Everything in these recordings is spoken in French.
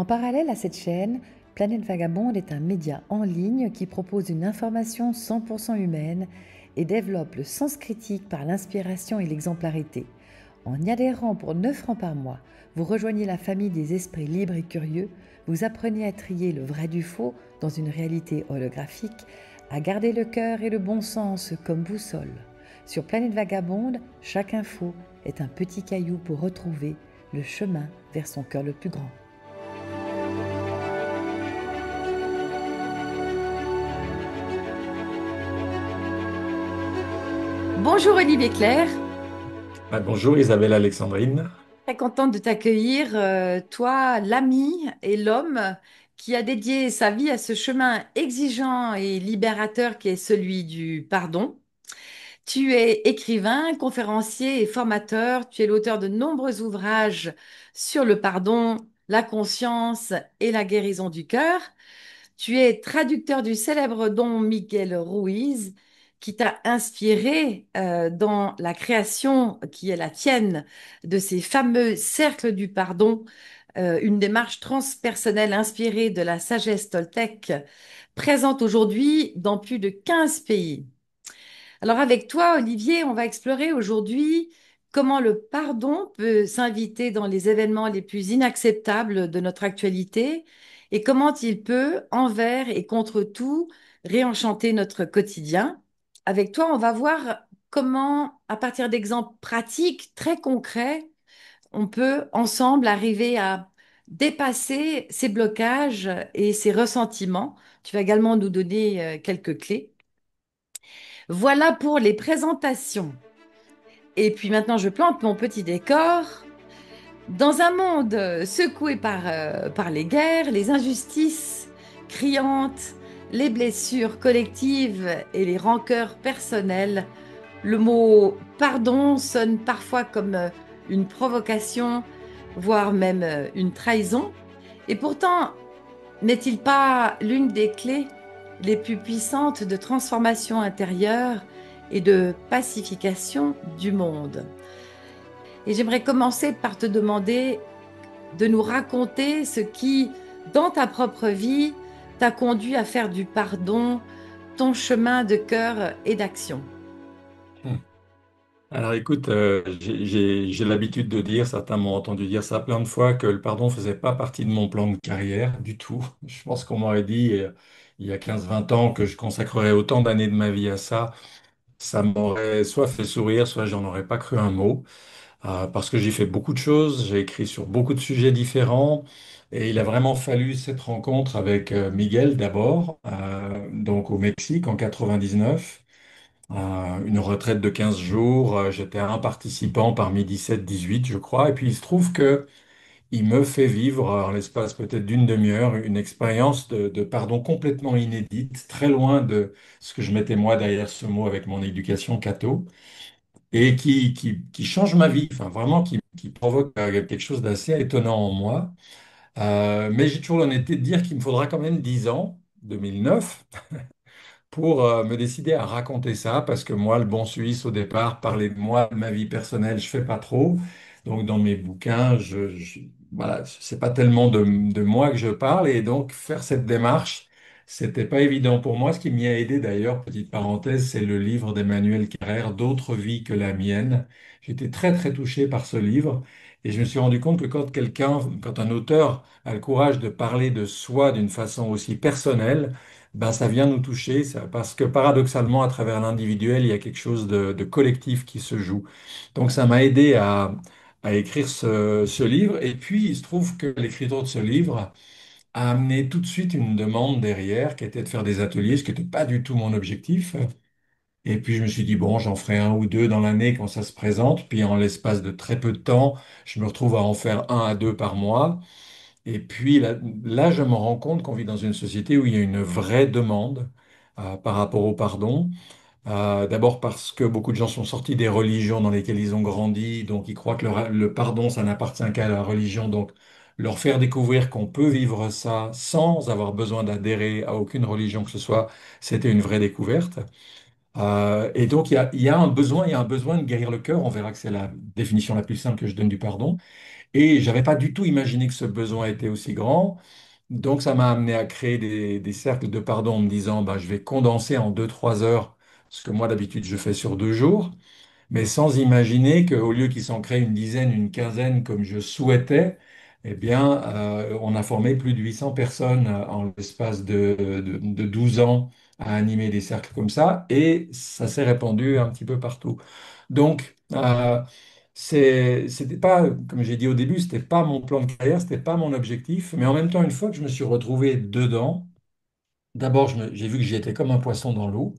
parallèle à cette chaîne, Planète Vagabonde est un média en ligne qui propose une information 100% humaine et développe le sens critique par l'inspiration et l'exemplarité. En y adhérant pour 9 francs par mois, vous rejoignez la famille des esprits libres et curieux, vous apprenez à trier le vrai du faux dans une réalité holographique, à garder le cœur et le bon sens comme boussole. Sur Planète Vagabonde, chaque info est un petit caillou pour retrouver le chemin vers son cœur le plus grand. Bonjour Olivier Claire, Bonjour Isabelle Alexandrine. très contente de t'accueillir, toi l'ami et l'homme qui a dédié sa vie à ce chemin exigeant et libérateur qui est celui du pardon. Tu es écrivain, conférencier et formateur, tu es l'auteur de nombreux ouvrages sur le pardon, la conscience et la guérison du cœur. Tu es traducteur du célèbre Don Miguel Ruiz, qui t'a inspiré dans la création qui est la tienne de ces fameux cercles du pardon, une démarche transpersonnelle inspirée de la sagesse toltèque, présente aujourd'hui dans plus de 15 pays. Alors avec toi, Olivier, on va explorer aujourd'hui comment le pardon peut s'inviter dans les événements les plus inacceptables de notre actualité et comment il peut, envers et contre tout, réenchanter notre quotidien. Avec toi, on va voir comment, à partir d'exemples pratiques très concrets, on peut ensemble arriver à dépasser ces blocages et ces ressentiments. Tu vas également nous donner quelques clés. Voilà pour les présentations. Et puis maintenant, je plante mon petit décor. Dans un monde secoué par les guerres, les injustices criantes, les blessures collectives et les rancœurs personnelles, le mot pardon sonne parfois comme une provocation, voire même une trahison. Et pourtant, n'est-il pas l'une des clés les plus puissantes de transformation intérieure et de pacification du monde? Et j'aimerais commencer par te demander de nous raconter ce qui, dans ta propre vie, t'a conduit à faire du pardon ton chemin de cœur et d'action. Hmm. Alors écoute, j'ai l'habitude de dire, certains m'ont entendu dire ça plein de fois, que le pardon faisait pas partie de mon plan de carrière du tout. Je pense qu'on m'aurait dit il y a 15-20 ans que je consacrerais autant d'années de ma vie à ça. Ça m'aurait soit fait sourire, soit j'en aurais pas cru un mot. Parce que j'ai fait beaucoup de choses, j'ai écrit sur beaucoup de sujets différents. Et il a vraiment fallu cette rencontre avec Miguel d'abord, donc au Mexique en 99. Une retraite de 15 jours. J'étais un participant parmi 17-18, je crois. Et puis il se trouve que il me fait vivre, en l'espace peut-être d'une demi-heure, une expérience de pardon complètement inédite, très loin de ce que je mettais moi derrière ce mot avec mon éducation catho, et qui change ma vie, enfin vraiment qui provoque quelque chose d'assez étonnant en moi. Mais j'ai toujours l'honnêteté de dire qu'il me faudra quand même 10 ans, 2009, pour me décider à raconter ça, parce que moi, le bon Suisse, au départ, parler de moi, de ma vie personnelle, je fais pas trop. Donc, dans mes bouquins, voilà, c'est pas tellement de moi que je parle, et donc faire cette démarche, c'était pas évident pour moi. Ce qui m'y a aidé d'ailleurs, petite parenthèse, c'est le livre d'Emmanuel Carrère, D'autres vies que la mienne. J'étais très très touché par ce livre, et je me suis rendu compte que quand un auteur a le courage de parler de soi d'une façon aussi personnelle, ben, ça vient nous toucher, parce que paradoxalement, à travers l'individuel, il y a quelque chose de collectif qui se joue. Donc ça m'a aidé à écrire ce livre. Et puis, il se trouve que l'écriture de ce livre a amené tout de suite une demande derrière, qui était de faire des ateliers, ce qui n'était pas du tout mon objectif. Et puis je me suis dit, bon, j'en ferai un ou deux dans l'année quand ça se présente. Puis en l'espace de très peu de temps, je me retrouve à en faire un à deux par mois. Et puis là, je me rends compte qu'on vit dans une société où il y a une vraie demande par rapport au pardon. D'abord parce que beaucoup de gens sont sortis des religions dans lesquelles ils ont grandi, donc ils croient que le pardon, ça n'appartient qu'à la religion. Donc leur faire découvrir qu'on peut vivre ça sans avoir besoin d'adhérer à aucune religion que ce soit, c'était une vraie découverte. Et donc, il y a un besoin, il y a un besoin de guérir le cœur. On verra que c'est la définition la plus simple que je donne du pardon. Et j'avais pas du tout imaginé que ce besoin était aussi grand. Donc, ça m'a amené à créer des cercles de pardon en me disant, bah, je vais condenser en 2, 3 heures ce que moi, d'habitude, je fais sur 2 jours, mais sans imaginer qu'au lieu qu'ils s'en créent une dizaine, une quinzaine, comme je souhaitais, eh bien, on a formé plus de 800 personnes en l'espace de 12 ans à animer des cercles comme ça, et ça s'est répandu un petit peu partout. Donc, c'était pas, comme j'ai dit au début, c'était pas mon plan de carrière, c'était pas mon objectif, mais en même temps, une fois que je me suis retrouvé dedans, d'abord, j'ai vu que j'y étais comme un poisson dans l'eau.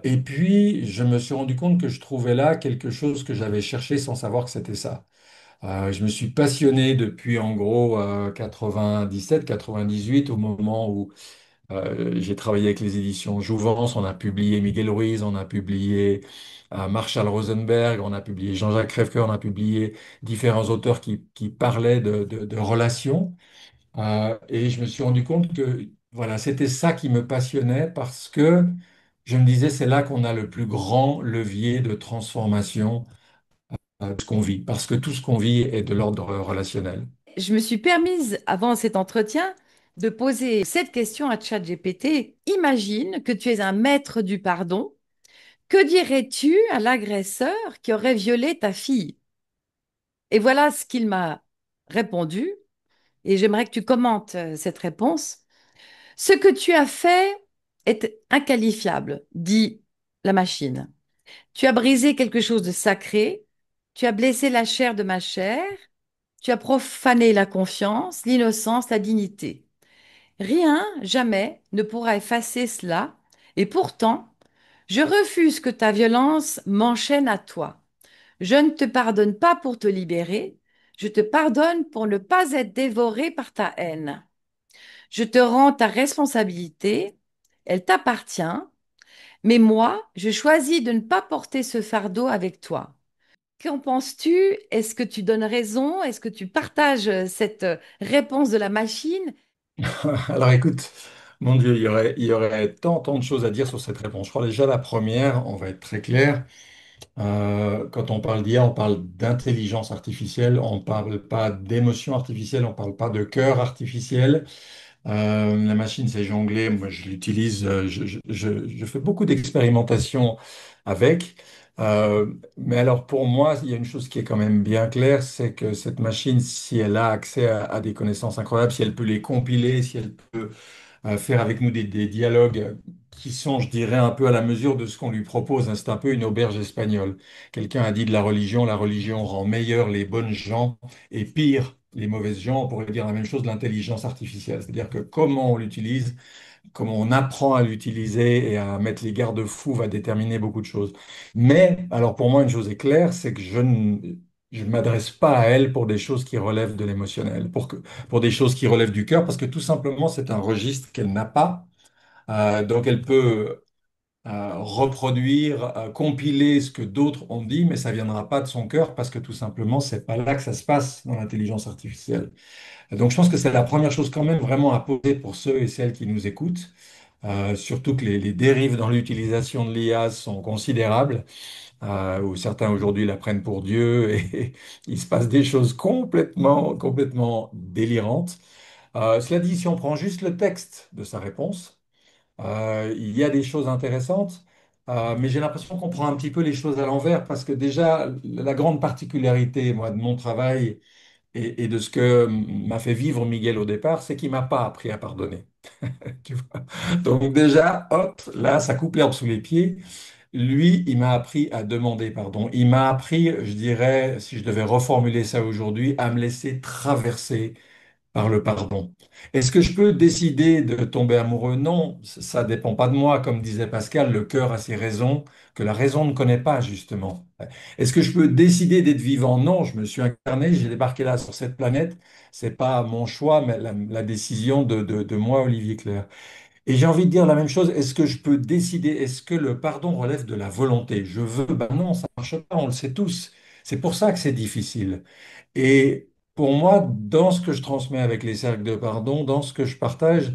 Et puis, je me suis rendu compte que je trouvais là quelque chose que j'avais cherché sans savoir que c'était ça. Je me suis passionné depuis en gros 97, 98, au moment où j'ai travaillé avec les éditions Jouvence. On a publié Miguel Ruiz, on a publié Marshall Rosenberg, on a publié Jean-Jacques Crèvecoeur, on a publié différents auteurs qui parlaient de relations. Et je me suis rendu compte que voilà, c'était ça qui me passionnait parce que je me disais, c'est là qu'on a le plus grand levier de transformation de ce qu'on vit, parce que tout ce qu'on vit est de l'ordre relationnel. Je me suis permise, avant cet entretien, de poser cette question à ChatGPT. Imagine que tu es un maître du pardon. Que dirais-tu à l'agresseur qui aurait violé ta fille? Et voilà ce qu'il m'a répondu. Et j'aimerais que tu commentes cette réponse. Ce que tu as fait est inqualifiable, dit la machine. Tu as brisé quelque chose de sacré, tu as blessé la chair de ma chair, tu as profané la confiance, l'innocence, la dignité. Rien, jamais, ne pourra effacer cela, et pourtant, je refuse que ta violence m'enchaîne à toi. Je ne te pardonne pas pour te libérer, je te pardonne pour ne pas être dévoré par ta haine. Je te rends ta responsabilité, elle t'appartient, mais moi, je choisis de ne pas porter ce fardeau avec toi. Qu'en penses-tu? Est-ce que tu donnes raison? Est-ce que tu partages cette réponse de la machine? Alors écoute, mon Dieu, il y aurait tant de choses à dire sur cette réponse. Je crois déjà la première, on va être très clair. Quand on parle d'IA, on parle d'intelligence artificielle, on ne parle pas d'émotion artificielle, on ne parle pas de cœur artificiel. La machine sait jongler, moi je l'utilise, je fais beaucoup d'expérimentations avec. Mais alors pour moi, il y a une chose qui est quand même bien claire, c'est que cette machine, si elle a accès à des connaissances incroyables, si elle peut les compiler, si elle peut faire avec nous des dialogues qui sont, je dirais, un peu à la mesure de ce qu'on lui propose, hein. C'est un peu une auberge espagnole. Quelqu'un a dit de la religion rend meilleurs les bonnes gens et pire les mauvaises gens. On pourrait dire la même chose de l'intelligence artificielle. C'est-à-dire que comment on l'utilise, comment on apprend à l'utiliser et à mettre les garde-fous va déterminer beaucoup de choses. Mais, alors pour moi, une chose est claire, c'est que je ne m'adresse pas à elle pour des choses qui relèvent de l'émotionnel, pour des choses qui relèvent du cœur, parce que tout simplement, c'est un registre qu'elle n'a pas. Donc, elle peut reproduire, compiler ce que d'autres ont dit, mais ça viendra pas de son cœur, parce que tout simplement, c'est pas là que ça se passe dans l'intelligence artificielle. Donc, je pense que c'est la première chose quand même vraiment à poser pour ceux et celles qui nous écoutent. Surtout que les dérives dans l'utilisation de l'IA sont considérables, où certains aujourd'hui la prennent pour Dieu et il se passe des choses complètement délirantes. Cela dit, si on prend juste le texte de sa réponse, il y a des choses intéressantes, mais j'ai l'impression qu'on prend un petit peu les choses à l'envers parce que déjà, la grande particularité, moi, de mon travail et de ce que m'a fait vivre Miguel au départ, c'est qu'il m'a pas appris à pardonner. Tu vois. Donc déjà, hop, là, ça coupe l'herbe sous les pieds. Lui, il m'a appris à demander pardon. Il m'a appris, je dirais, si je devais reformuler ça aujourd'hui, à me laisser traverser par le pardon. Est-ce que je peux décider de tomber amoureux? Non, ça dépend pas de moi. Comme disait Pascal, le cœur a ses raisons que la raison ne connaît pas, justement. Est-ce que je peux décider d'être vivant? Non, je me suis incarné, j'ai débarqué là sur cette planète. C'est pas mon choix, mais la décision de moi, Olivier Clerc. Et j'ai envie de dire la même chose. Est-ce que je peux décider? Est-ce que le pardon relève de la volonté? Je veux? Ben non, ça marche pas, on le sait tous. C'est pour ça que c'est difficile. Et pour moi, dans ce que je transmets avec les cercles de pardon, dans ce que je partage,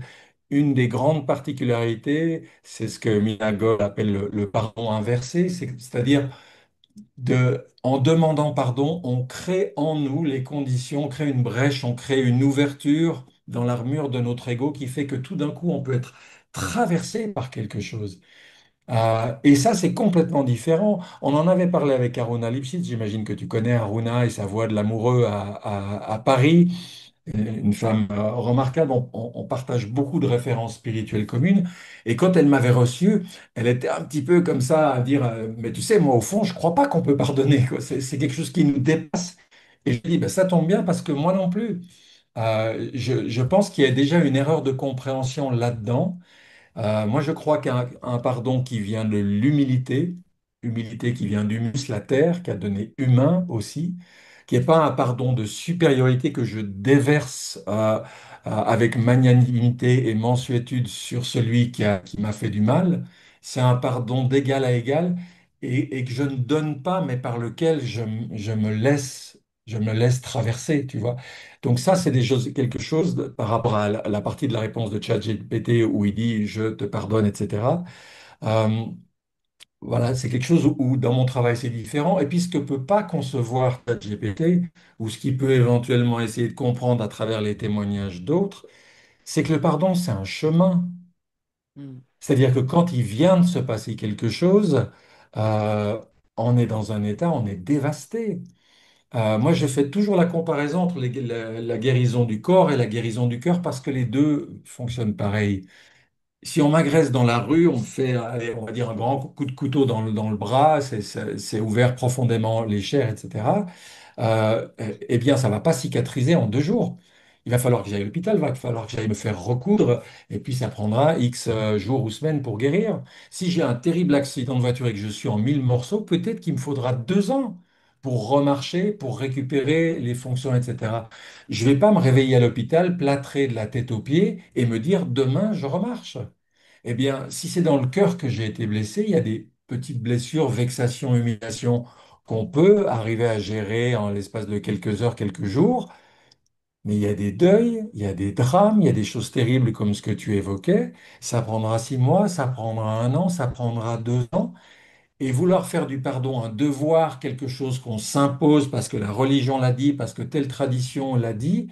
une des grandes particularités, c'est ce que Minagol appelle le pardon inversé, c'est-à-dire en demandant pardon, on crée en nous les conditions, on crée une brèche, on crée une ouverture dans l'armure de notre ego qui fait que tout d'un coup, on peut être traversé par quelque chose. Et ça, c'est complètement différent. On en avait parlé avec Aruna Lipschitz. J'imagine que tu connais Aruna et sa voix de l'amoureux à Paris. Une femme remarquable. On partage beaucoup de références spirituelles communes. Et quand elle m'avait reçu, elle était un petit peu comme ça à dire, mais tu sais, moi, au fond, je crois pas qu'on peut pardonner, quoi. C'est quelque chose qui nous dépasse. Et je dis, ben, ça tombe bien parce que moi non plus. Je pense qu'il y a déjà une erreur de compréhension là-dedans. Moi, je crois qu'un pardon qui vient de l'humilité, humilité qui vient d'humus, la terre, qui a donné humain aussi, qui n'est pas un pardon de supériorité que je déverse avec magnanimité et mansuétude sur celui qui m'a fait du mal. C'est un pardon d'égal à égal et que je ne donne pas, mais par lequel je me laisse traverser, tu vois. Donc ça, c'est quelque chose par rapport à la partie de la réponse de ChatGPT où il dit je te pardonne, etc. Euh, voilà, c'est quelque chose où dans mon travail c'est différent. Et puis ce que peut pas concevoir ChatGPT ou ce qu'il peut éventuellement essayer de comprendre à travers les témoignages d'autres, c'est que le pardon c'est un chemin. Mm. C'est-à-dire que quand il vient de se passer quelque chose, euh, on est dans un état, on est dévasté. Moi, je fais toujours la comparaison entre la guérison du corps et la guérison du cœur parce que les deux fonctionnent pareil. Si on m'agresse dans la rue, on me fait, allez, on va dire, un grand coup de couteau dans le bras, c'est ouvert profondément les chairs, etc. Eh bien, ça va pas cicatriser en 2 jours. Il va falloir que j'aille à l'hôpital, il va falloir que j'aille me faire recoudre, et puis ça prendra X jours ou semaines pour guérir. Si j'ai un terrible accident de voiture et que je suis en 1000 morceaux, peut-être qu'il me faudra 2 ans pour remarcher, pour récupérer les fonctions, etc. Je vais pas me réveiller à l'hôpital, plâtré de la tête aux pieds, et me dire demain je remarche. Eh bien, si c'est dans le cœur que j'ai été blessé, il y a des petites blessures, vexations, humiliations qu'on peut arriver à gérer en l'espace de quelques heures, quelques jours. Mais il y a des deuils, il y a des drames, il y a des choses terribles comme ce que tu évoquais. Ça prendra 6 mois, ça prendra un an, ça prendra 2 ans. Et vouloir faire du pardon un devoir, quelque chose qu'on s'impose parce que la religion l'a dit, parce que telle tradition l'a dit,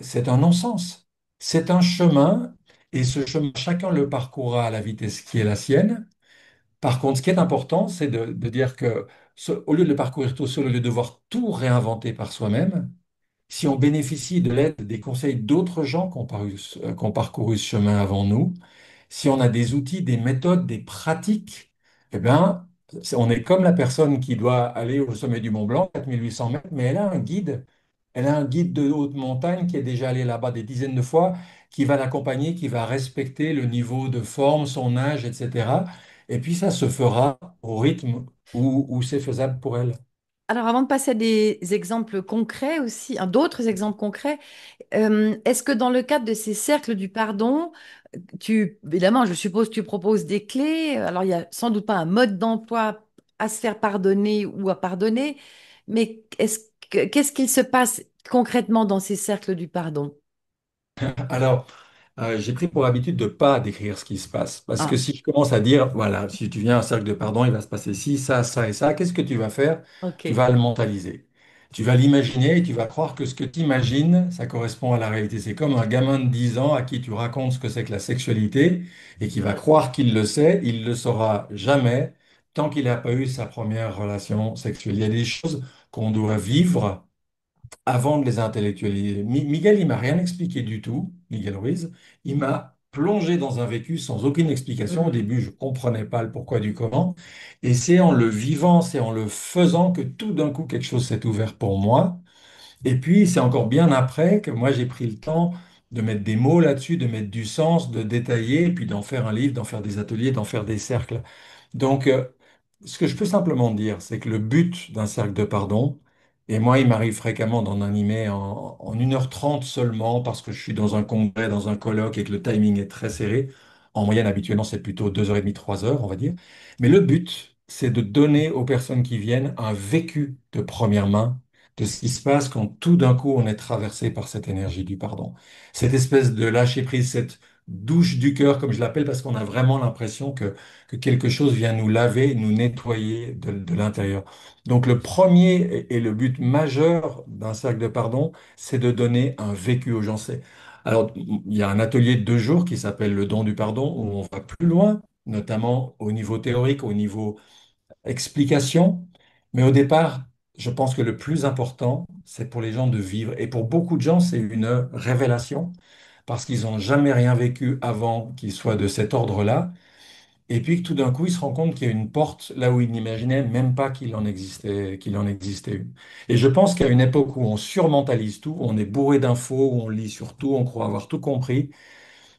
c'est un non-sens. C'est un chemin, et ce chemin, chacun le parcourra à la vitesse qui est la sienne. Par contre, ce qui est important, c'est de dire que au lieu de le parcourir tout seul, au lieu de devoir tout réinventer par soi-même, si on bénéficie de l'aide, des conseils d'autres gens qui ont parcouru ce chemin avant nous, si on a des outils, des méthodes, des pratiques, eh bien, on est comme la personne qui doit aller au sommet du Mont Blanc, 4800 mètres, mais elle a un guide. Elle a un guide de haute montagne qui est déjà allé là-bas des dizaines de fois, qui va l'accompagner, qui va respecter le niveau de forme, son âge, etc. Et puis ça se fera au rythme où c'est faisable pour elle. Alors, avant de passer à des exemples concrets aussi, d'autres exemples concrets, est-ce que dans le cadre de ces cercles du pardon, évidemment, je suppose que tu proposes des clés. Alors, il n'y a sans doute pas un mode d'emploi à se faire pardonner ou à pardonner, mais qu'est-ce qu'il se passe concrètement dans ces cercles du pardon? Alors, j'ai pris pour habitude de ne pas décrire ce qui se passe. Parce que Ah, si je commence à dire, voilà, si tu viens à un cercle de pardon, il va se passer ci, ça et ça, qu'est-ce que tu vas faire? Tu ok. vas le mentaliser. Tu vas l'imaginer et tu vas croire que ce que tu imagines, ça correspond à la réalité. C'est comme un gamin de 10 ans à qui tu racontes ce que c'est que la sexualité et qui va croire qu'il le sait, il ne le saura jamais tant qu'il n'a pas eu sa première relation sexuelle. Il y a des choses qu'on doit vivre avant de les intellectualiser. Miguel, il m'a rien expliqué du tout, Miguel Ruiz. Il m'a plongé dans un vécu sans aucune explication. Au Mhm. début, je comprenais pas le pourquoi du comment. Et c'est en le vivant, c'est en le faisant que tout d'un coup, quelque chose s'est ouvert pour moi. Et puis, c'est encore bien après que moi, j'ai pris le temps de mettre des mots là-dessus, de mettre du sens, de détailler, et puis d'en faire un livre, d'en faire des ateliers, d'en faire des cercles. Donc, ce que je peux simplement dire, c'est que le but d'un cercle de pardon, et moi, il m'arrive fréquemment d'en animer en 1h30 seulement, parce que je suis dans un congrès, dans un colloque, et que le timing est très serré. En moyenne, habituellement, c'est plutôt 2h30, 3 heures, on va dire. Mais le but, c'est de donner aux personnes qui viennent un vécu de première main de ce qui se passe quand tout d'un coup on est traversé par cette énergie du pardon. Cette espèce de lâcher prise, cette douche du cœur, comme je l'appelle, parce qu'on a vraiment l'impression que quelque chose vient nous laver, nous nettoyer de l'intérieur. Donc le premier et le but majeur d'un cercle de pardon, c'est de donner un vécu aux gens. Alors, il y a un atelier de 2 jours qui s'appelle le don du pardon, où on va plus loin, notamment au niveau théorique, au niveau explication. Mais au départ, je pense que le plus important, c'est pour les gens de vivre. Et pour beaucoup de gens, c'est une révélation parce qu'ils n'ont jamais rien vécu avant qu'il soit de cet ordre-là. Et puis que tout d'un coup, ils se rendent compte qu'il y a une porte là où ils n'imaginaient même pas qu'il en existait une. Et je pense qu'à une époque où on surmentalise tout, où on est bourré d'infos, où on lit sur tout, on croit avoir tout compris,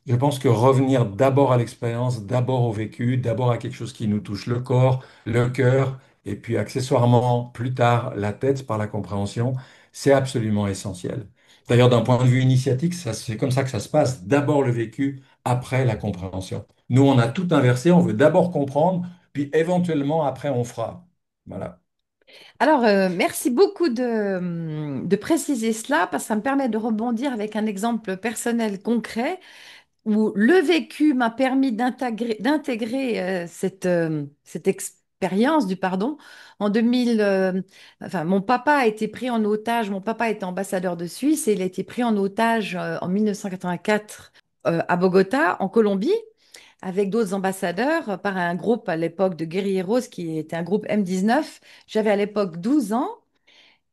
je pense que revenir d'abord à l'expérience, d'abord au vécu, d'abord à quelque chose qui nous touche le corps, le cœur, et puis accessoirement, plus tard, la tête par la compréhension, c'est absolument essentiel. D'ailleurs, d'un point de vue initiatique, c'est comme ça que ça se passe. D'abord le vécu, après la compréhension. Nous, on a tout inversé, on veut d'abord comprendre, puis éventuellement, après, on fera. Voilà. Alors, merci beaucoup de préciser cela parce que ça me permet de rebondir avec un exemple personnel concret où le vécu m'a permis d'intégrer cette expérience du pardon. En 2000, enfin, mon papa a été pris en otage. Mon papa était ambassadeur de Suisse et il a été pris en otage en 1984 à Bogota, en Colombie, avec d'autres ambassadeurs par un groupe à l'époque de guerrilleros qui était un groupe M19. J'avais à l'époque 12 ans.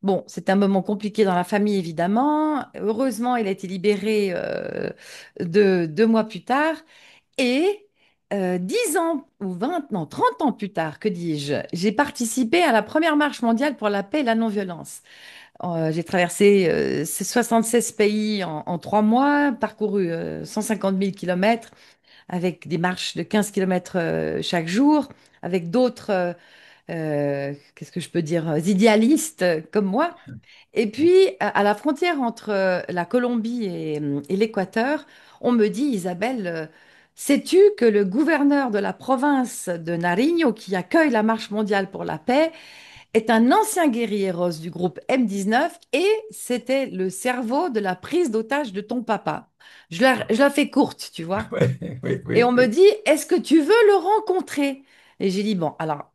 Bon, c'est un moment compliqué dans la famille, évidemment. Heureusement, il a été libéré 2 mois plus tard. Et 10 ans ou 20, non, 30 ans plus tard, que dis-je, j'ai participé à la première marche mondiale pour la paix et la non-violence. J'ai traversé ces 76 pays en 3 mois, parcouru 150 000 kilomètres avec des marches de 15 kilomètres chaque jour, avec d'autres, qu'est-ce que je peux dire, idéalistes comme moi. Et puis, à la frontière entre la Colombie et l'Équateur, on me dit, Isabelle, sais-tu que le gouverneur de la province de Nariño, qui accueille la Marche mondiale pour la paix, est un ancien guerrilleros du groupe M19 et c'était le cerveau de la prise d'otage de ton papa. Je la fais courte, tu vois. Ouais, oui, Et oui, on me oui. dit, est-ce que tu veux le rencontrer? Et j'ai dit, bon, alors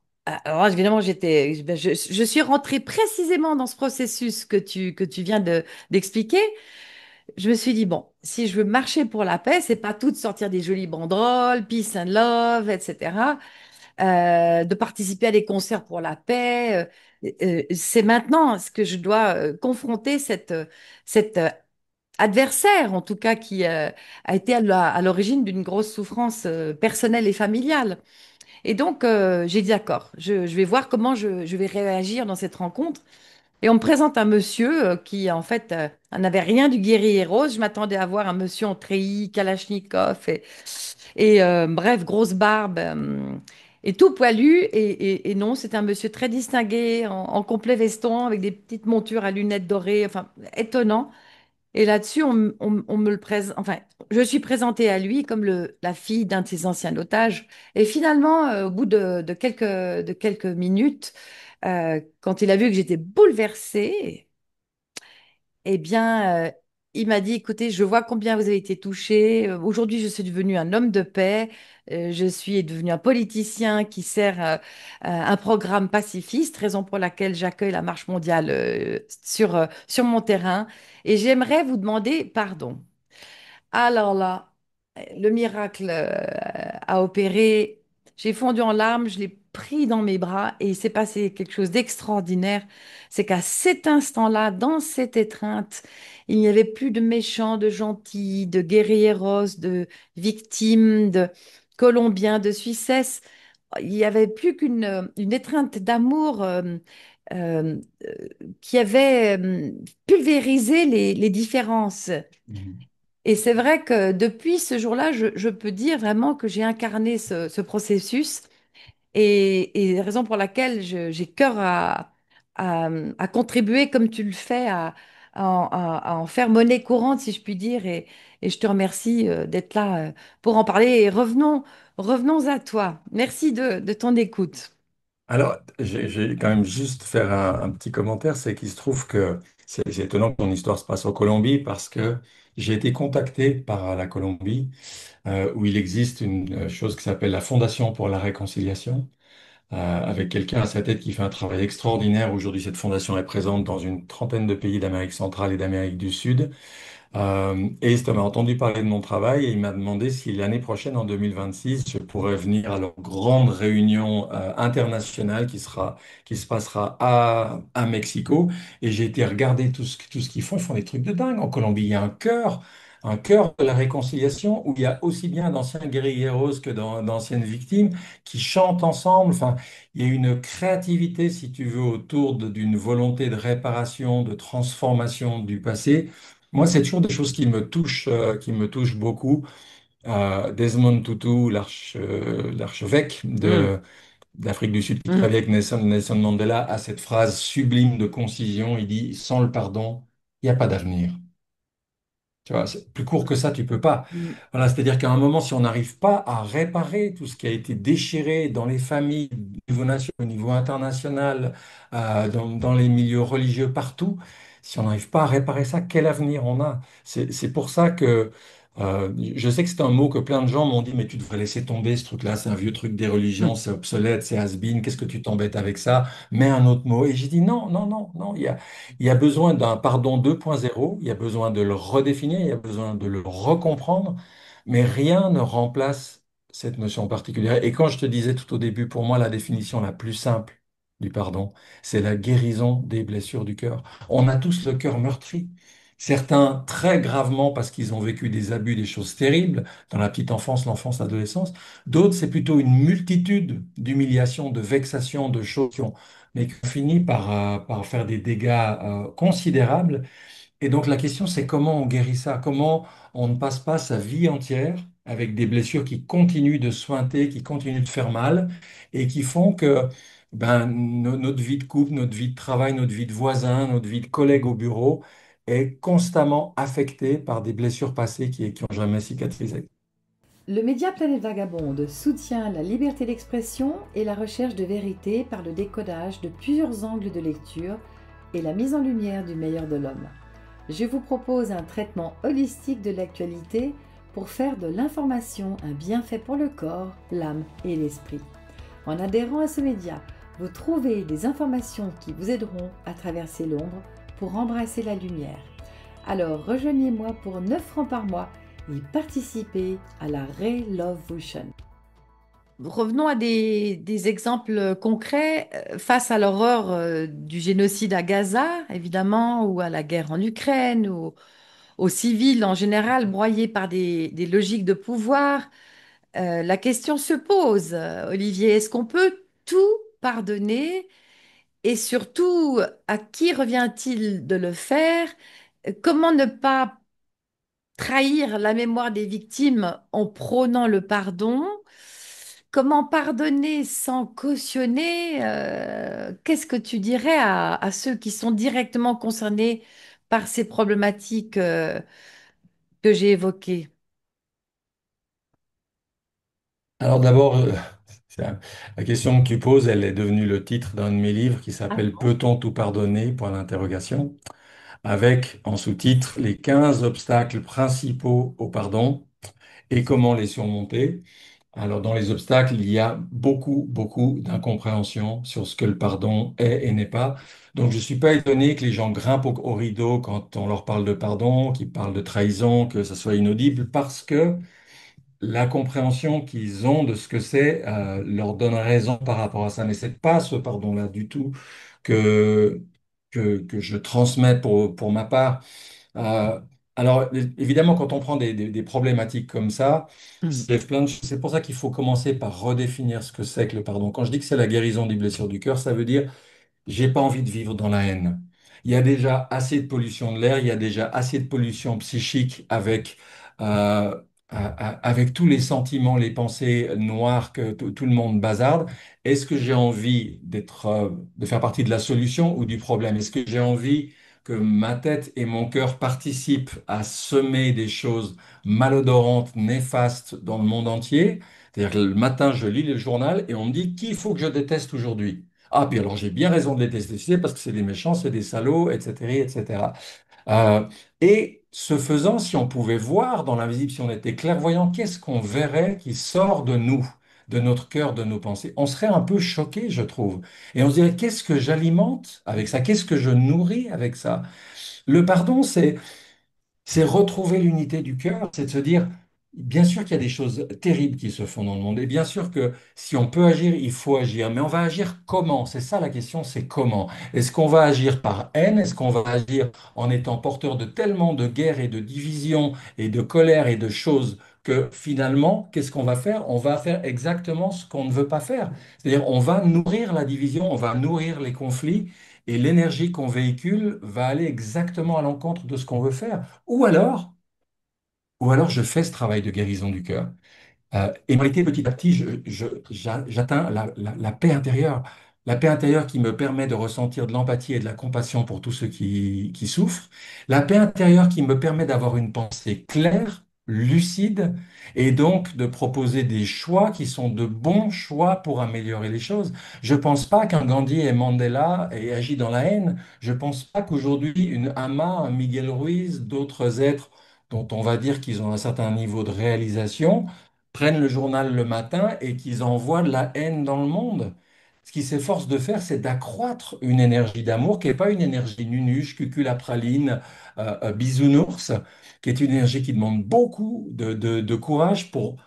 évidemment, je suis rentrée précisément dans ce processus que tu viens d'expliquer. Je me suis dit, bon, si je veux marcher pour la paix, c'est pas tout de sortir des jolies banderoles, peace and love, etc., de participer à des concerts pour la paix. C'est maintenant ce que je dois confronter cette adversaire, en tout cas, qui a été à l'origine d'une grosse souffrance personnelle et familiale. Et donc, j'ai dit, d'accord, je vais voir comment je vais réagir dans cette rencontre. Et on me présente un monsieur qui, en fait, n'avait rien du guerrier rose. Je m'attendais à voir un monsieur en treillis, Kalachnikov, et bref, grosse barbe, et tout poilu. Et non, c'est un monsieur très distingué, en complet veston, avec des petites montures à lunettes dorées, enfin, étonnant. Et là-dessus, on me le présente, enfin, je suis présentée à lui comme la fille d'un de ses anciens otages. Et finalement, au bout de quelques minutes, quand il a vu que j'étais bouleversée, eh bien, il m'a dit, écoutez, je vois combien vous avez été touché. Aujourd'hui, je suis devenu un homme de paix. Je suis devenu un politicien qui sert un programme pacifiste, raison pour laquelle j'accueille la marche mondiale sur mon terrain. Et j'aimerais vous demander pardon. Alors là, le miracle a opéré. J'ai fondu en larmes, je l'ai pris dans mes bras et il s'est passé quelque chose d'extraordinaire. C'est qu'à cet instant-là, dans cette étreinte, il n'y avait plus de méchants, de gentils, de guerrieros, de victimes, de Colombiens, de Suissesses. Il n'y avait plus qu'une étreinte d'amour euh, qui avait pulvérisé les différences. Mhm. Et c'est vrai que depuis ce jour-là, je peux dire vraiment que j'ai incarné ce processus et la raison pour laquelle j'ai cœur à contribuer comme tu le fais, à en faire monnaie courante, si je puis dire. Et je te remercie d'être là pour en parler. Et revenons à toi. Merci de ton écoute. Alors, j'ai quand même juste faire un petit commentaire, c'est qu'il se trouve que c'est étonnant que ton histoire se passe en Colombie parce que j'ai été contacté par la Colombie où il existe une chose qui s'appelle la Fondation pour la réconciliation, avec quelqu'un à sa tête qui fait un travail extraordinaire. Aujourd'hui, cette fondation est présente dans une trentaine de pays d'Amérique centrale et d'Amérique du Sud. Et cet homme a entendu parler de mon travail et il m'a demandé si l'année prochaine, en 2026, je pourrais venir à leur grande réunion internationale qui se passera à Mexico. Et j'ai été regarder tout ce qu'ils font. Ils font des trucs de dingue. En Colombie, il y a un chœur de la réconciliation où il y a aussi bien d'anciens guérilleros que d'anciennes victimes qui chantent ensemble. Enfin, il y a une créativité, si tu veux, autour d'une volonté de réparation, de transformation du passé. Moi, c'est toujours des choses qui me touchent beaucoup. Desmond Tutu, l'archevêque Hmm, d'Afrique du Sud, qui hmm, travaille avec Nelson Mandela, a cette phrase sublime de concision. Il dit, sans le pardon, il n'y a pas d'avenir. Tu vois, c'est plus court que ça, tu peux pas. hmm. Voilà, c'est-à-dire qu'à un moment, si on n'arrive pas à réparer tout ce qui a été déchiré dans les familles, au niveau national, au niveau international, dans les milieux religieux, partout, si on n'arrive pas à réparer ça, quel avenir on a? C'est pour ça que je sais que c'est un mot que plein de gens m'ont dit, mais tu devrais laisser tomber ce truc-là, c'est un vieux truc des religions, c'est obsolète, c'est has-been, qu'est-ce que tu t'embêtes avec ça? Mets un autre mot. Et j'ai dit non, non, non, non, il y a besoin d'un pardon 2.0, il y a besoin de le redéfinir, il y a besoin de le recomprendre, mais rien ne remplace cette notion particulière. Et quand je te disais tout au début, pour moi, la définition la plus simple du pardon, c'est la guérison des blessures du cœur. On a tous le cœur meurtri. Certains très gravement parce qu'ils ont vécu des abus, des choses terribles dans la petite enfance, l'enfance, l'adolescence. D'autres, c'est plutôt une multitude d'humiliations, de vexations, de choses mais qui ont fini par faire des dégâts considérables. Et donc la question, c'est comment on guérit ça? Comment on ne passe pas sa vie entière avec des blessures qui continuent de sointer, qui continuent de faire mal et qui font que notre vie de couple, notre vie de travail, notre vie de voisin, notre vie de collègue au bureau est constamment affectée par des blessures passées qui ont jamais cicatrisé. Le média Planète Vagabonde soutient la liberté d'expression et la recherche de vérité par le décodage de plusieurs angles de lecture et la mise en lumière du meilleur de l'homme. Je vous propose un traitement holistique de l'actualité pour faire de l'information un bienfait pour le corps, l'âme et l'esprit. En adhérant à ce média, vous trouvez des informations qui vous aideront à traverser l'ombre pour embrasser la lumière. Alors rejoignez-moi pour 9 francs par mois et participez à la Relovution. Revenons à des exemples concrets face à l'horreur du génocide à Gaza, évidemment, ou à la guerre en Ukraine, ou aux civils en général broyés par des logiques de pouvoir. La question se pose, Olivier, est-ce qu'on peut tout pardonner et surtout, à qui revient-il de le faire? Comment ne pas trahir la mémoire des victimes en prônant le pardon? Comment pardonner sans cautionner? Qu'est-ce que tu dirais à ceux qui sont directement concernés par ces problématiques que j'ai évoquées? Alors d'abord, c'est la question que tu poses, elle est devenue le titre d'un de mes livres qui Ah, s'appelle Peut-on tout pardonner? Point d'interrogation, avec en sous-titre les 15 obstacles principaux au pardon et comment les surmonter. Alors dans les obstacles, il y a beaucoup, beaucoup d'incompréhension sur ce que le pardon est et n'est pas. Donc je ne suis pas étonné que les gens grimpent au rideau quand on leur parle de pardon, qu'ils parlent de trahison, que ça soit inaudible, parce que la compréhension qu'ils ont de ce que c'est leur donne raison par rapport à ça. Mais c'est pas ce pardon-là du tout que, que je transmets pour ma part. Euh, alors, évidemment, quand on prend des problématiques comme ça, hmm. c'est plein de choses. C'est pour ça qu'il faut commencer par redéfinir ce que c'est que le pardon. Quand je dis que c'est la guérison des blessures du cœur, ça veut dire j'ai pas envie de vivre dans la haine. Il y a déjà assez de pollution de l'air, il y a déjà assez de pollution psychique avec tous les sentiments, les pensées noires que tout le monde bazarde. Est-ce que j'ai envie de faire partie de la solution ou du problème? Est-ce que j'ai envie que ma tête et mon cœur participent à semer des choses malodorantes, néfastes dans le monde entier? C'est-à-dire que le matin, je lis le journal et on me dit qui il faut que je déteste aujourd'hui. Ah, puis alors j'ai bien raison de les détester parce que c'est des méchants, c'est des salauds, etc., etc. Euh, et ce faisant, si on pouvait voir dans l'invisible, si on était clairvoyant, qu'est-ce qu'on verrait qui sort de nous, de notre cœur, de nos pensées? On serait un peu choqué, je trouve. Et on se dirait, qu'est-ce que j'alimente avec ça? Qu'est-ce que je nourris avec ça? Le pardon, c'est retrouver l'unité du cœur, c'est de se dire, bien sûr qu'il y a des choses terribles qui se font dans le monde, et bien sûr que si on peut agir, il faut agir, mais on va agir comment? C'est ça la question, c'est comment? Est-ce qu'on va agir par haine? Est-ce qu'on va agir en étant porteur de tellement de guerres et de divisions et de colère et de choses que finalement, qu'est-ce qu'on va faire? On va faire exactement ce qu'on ne veut pas faire. C'est-à-dire, on va nourrir la division, on va nourrir les conflits. Et l'énergie qu'on véhicule va aller exactement à l'encontre de ce qu'on veut faire. Ou alors je fais ce travail de guérison du cœur. Et en réalité, petit à petit, j'atteins la paix intérieure. La paix intérieure qui me permet de ressentir de l'empathie et de la compassion pour tous ceux qui souffrent. La paix intérieure qui me permet d'avoir une pensée claire, lucide, et donc de proposer des choix qui sont de bons choix pour améliorer les choses. Je ne pense pas qu'un Gandhi et Mandela aient agi dans la haine. Je ne pense pas qu'aujourd'hui, une Amma, un Miguel Ruiz, d'autres êtres dont on va dire qu'ils ont un certain niveau de réalisation, prennent le journal le matin et qu'ils envoient de la haine dans le monde. Ce qui s'efforce de faire, c'est d'accroître une énergie d'amour qui n'est pas une énergie nunuche, cuculapraline, bisounours, qui est une énergie qui demande beaucoup de courage pour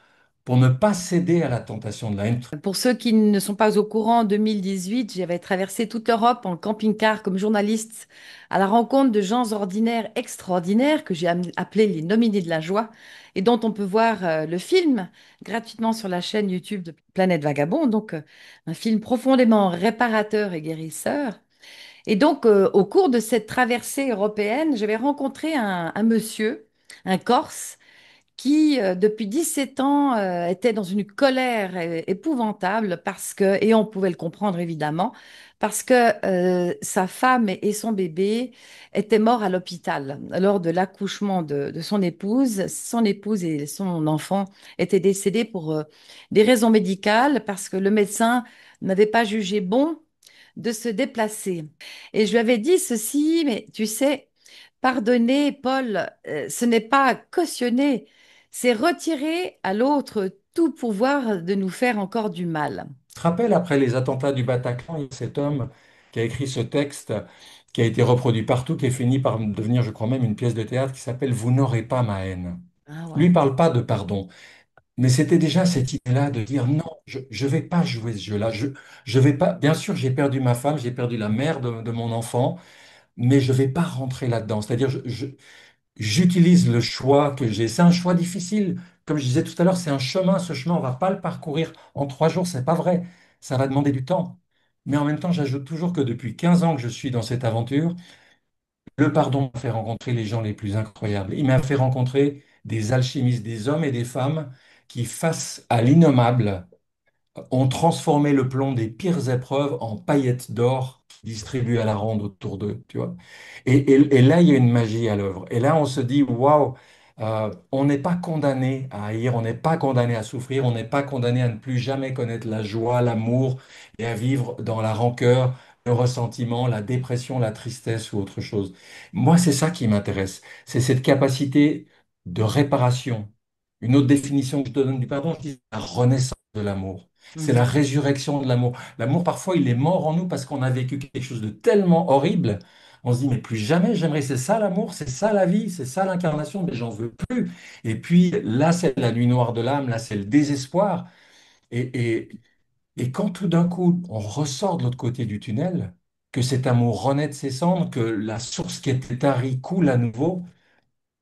ne pas céder à la tentation de la haine. Pour ceux qui ne sont pas au courant, en 2018, j'avais traversé toute l'Europe en camping-car comme journaliste à la rencontre de gens ordinaires extraordinaires que j'ai appelés les nominés de la joie et dont on peut voir le film gratuitement sur la chaîne YouTube de Planète Vagabond. Donc, un film profondément réparateur et guérisseur. Et donc, au cours de cette traversée européenne, j'avais rencontré un monsieur, un Corse, qui, depuis 17 ans, était dans une colère épouvantable parce que, et on pouvait le comprendre évidemment, parce que sa femme et son bébé étaient morts à l'hôpital lors de l'accouchement de son épouse. Son épouse et son enfant étaient décédés pour des raisons médicales parce que le médecin n'avait pas jugé bon de se déplacer. Et je lui avais dit ceci, mais tu sais, pardonner, Paul, ce n'est pas cautionner, c'est retirer à l'autre tout pouvoir de nous faire encore du mal. Je te rappelle, après les attentats du Bataclan, il y a cet homme qui a écrit ce texte qui a été reproduit partout, qui est fini par devenir, je crois même, une pièce de théâtre qui s'appelle Vous n'aurez pas ma haine. Ah Lui, il ouais. parle pas de pardon. Mais c'était déjà cette idée-là de dire non, je ne vais pas jouer ce jeu-là. Je vais pas. Bien sûr, j'ai perdu ma femme, j'ai perdu la mère de mon enfant, mais je vais pas rentrer là-dedans. C'est-à-dire, j'utilise le choix que j'ai. C'est un choix difficile. Comme je disais tout à l'heure, c'est un chemin. Ce chemin, on va pas le parcourir en 3 jours. C'est pas vrai. Ça va demander du temps. Mais en même temps, j'ajoute toujours que depuis 15 ans que je suis dans cette aventure, le pardon m'a fait rencontrer les gens les plus incroyables. Il m'a fait rencontrer des alchimistes, des hommes et des femmes qui, face à l'innommable, ont transformé le plomb des pires épreuves en paillettes d'or distribuées à la ronde autour d'eux, tu vois. Et là, il y a une magie à l'œuvre. Et là, on se dit, waouh, on n'est pas condamné à haïr, on n'est pas condamné à souffrir, on n'est pas condamné à ne plus jamais connaître la joie, l'amour et à vivre dans la rancœur, le ressentiment, la dépression, la tristesse ou autre chose. Moi, c'est ça qui m'intéresse. C'est cette capacité de réparation. Une autre définition que je te donne du pardon, je dis la renaissance de l'amour. C'est la Mhm. résurrection de l'amour. L'amour, parfois, il est mort en nous parce qu'on a vécu quelque chose de tellement horrible. On se dit, mais plus jamais j'aimerais, c'est ça l'amour, c'est ça la vie, c'est ça l'incarnation, mais j'en veux plus. Et puis là, c'est la nuit noire de l'âme, là, c'est le désespoir. Et, et, et quand tout d'un coup, on ressort de l'autre côté du tunnel, que cet amour renaît de ses cendres, que la source qui était tarie coule à nouveau,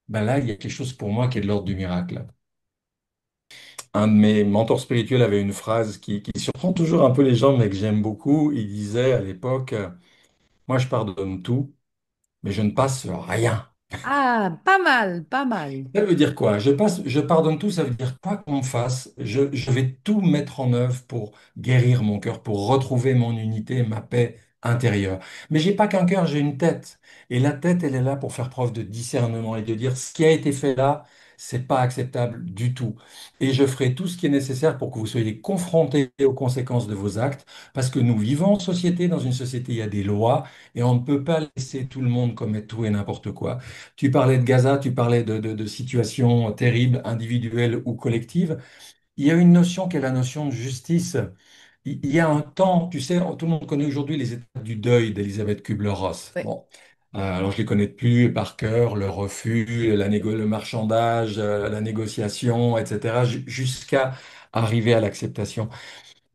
ben là, il y a quelque chose pour moi qui est de l'ordre du miracle. Un de mes mentors spirituels avait une phrase qui surprend toujours un peu les gens, mais que j'aime beaucoup. Il disait à l'époque, moi je pardonne tout, mais je ne passe rien. Ah, pas mal, pas mal. Ça veut dire quoi? Je pardonne tout, ça veut dire quoi qu'on me fasse, je vais tout mettre en œuvre pour guérir mon cœur, pour retrouver mon unité, ma paix intérieure. Mais j'ai pas qu'un cœur, j'ai une tête. Et la tête, elle est là pour faire preuve de discernement et de dire ce qui a été fait là, c'est pas acceptable du tout. Et je ferai tout ce qui est nécessaire pour que vous soyez confrontés aux conséquences de vos actes, parce que nous vivons en société, dans une société, il y a des lois, et on ne peut pas laisser tout le monde commettre tout et n'importe quoi. Tu parlais de Gaza, tu parlais de situations terribles, individuelles ou collectives. Il y a une notion qui est la notion de justice. Il y a un temps, tu sais, tout le monde connaît aujourd'hui les étapes du deuil d'Elisabeth Kubler-Ross. Ouais, Bon, alors je les connais plus par cœur, le refus, le marchandage, la négociation, etc., jusqu'à arriver à l'acceptation.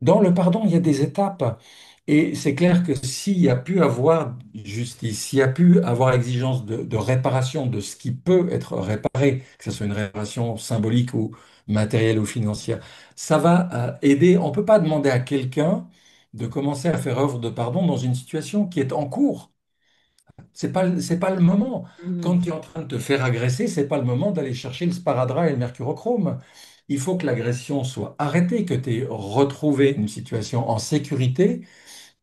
Dans le pardon, il y a des étapes. Et c'est clair que s'il y a pu avoir justice, s'il y a pu avoir exigence de réparation de ce qui peut être réparé, que ce soit une réparation symbolique ou matérielle ou financière, ça va aider. On ne peut pas demander à quelqu'un de commencer à faire œuvre de pardon dans une situation qui est en cours. C'est pas le moment. Quand mhm, tu es en train de te faire agresser, c'est pas le moment d'aller chercher le sparadrap et le mercurochrome. Il faut que l'agression soit arrêtée, que tu aies retrouvé une situation en sécurité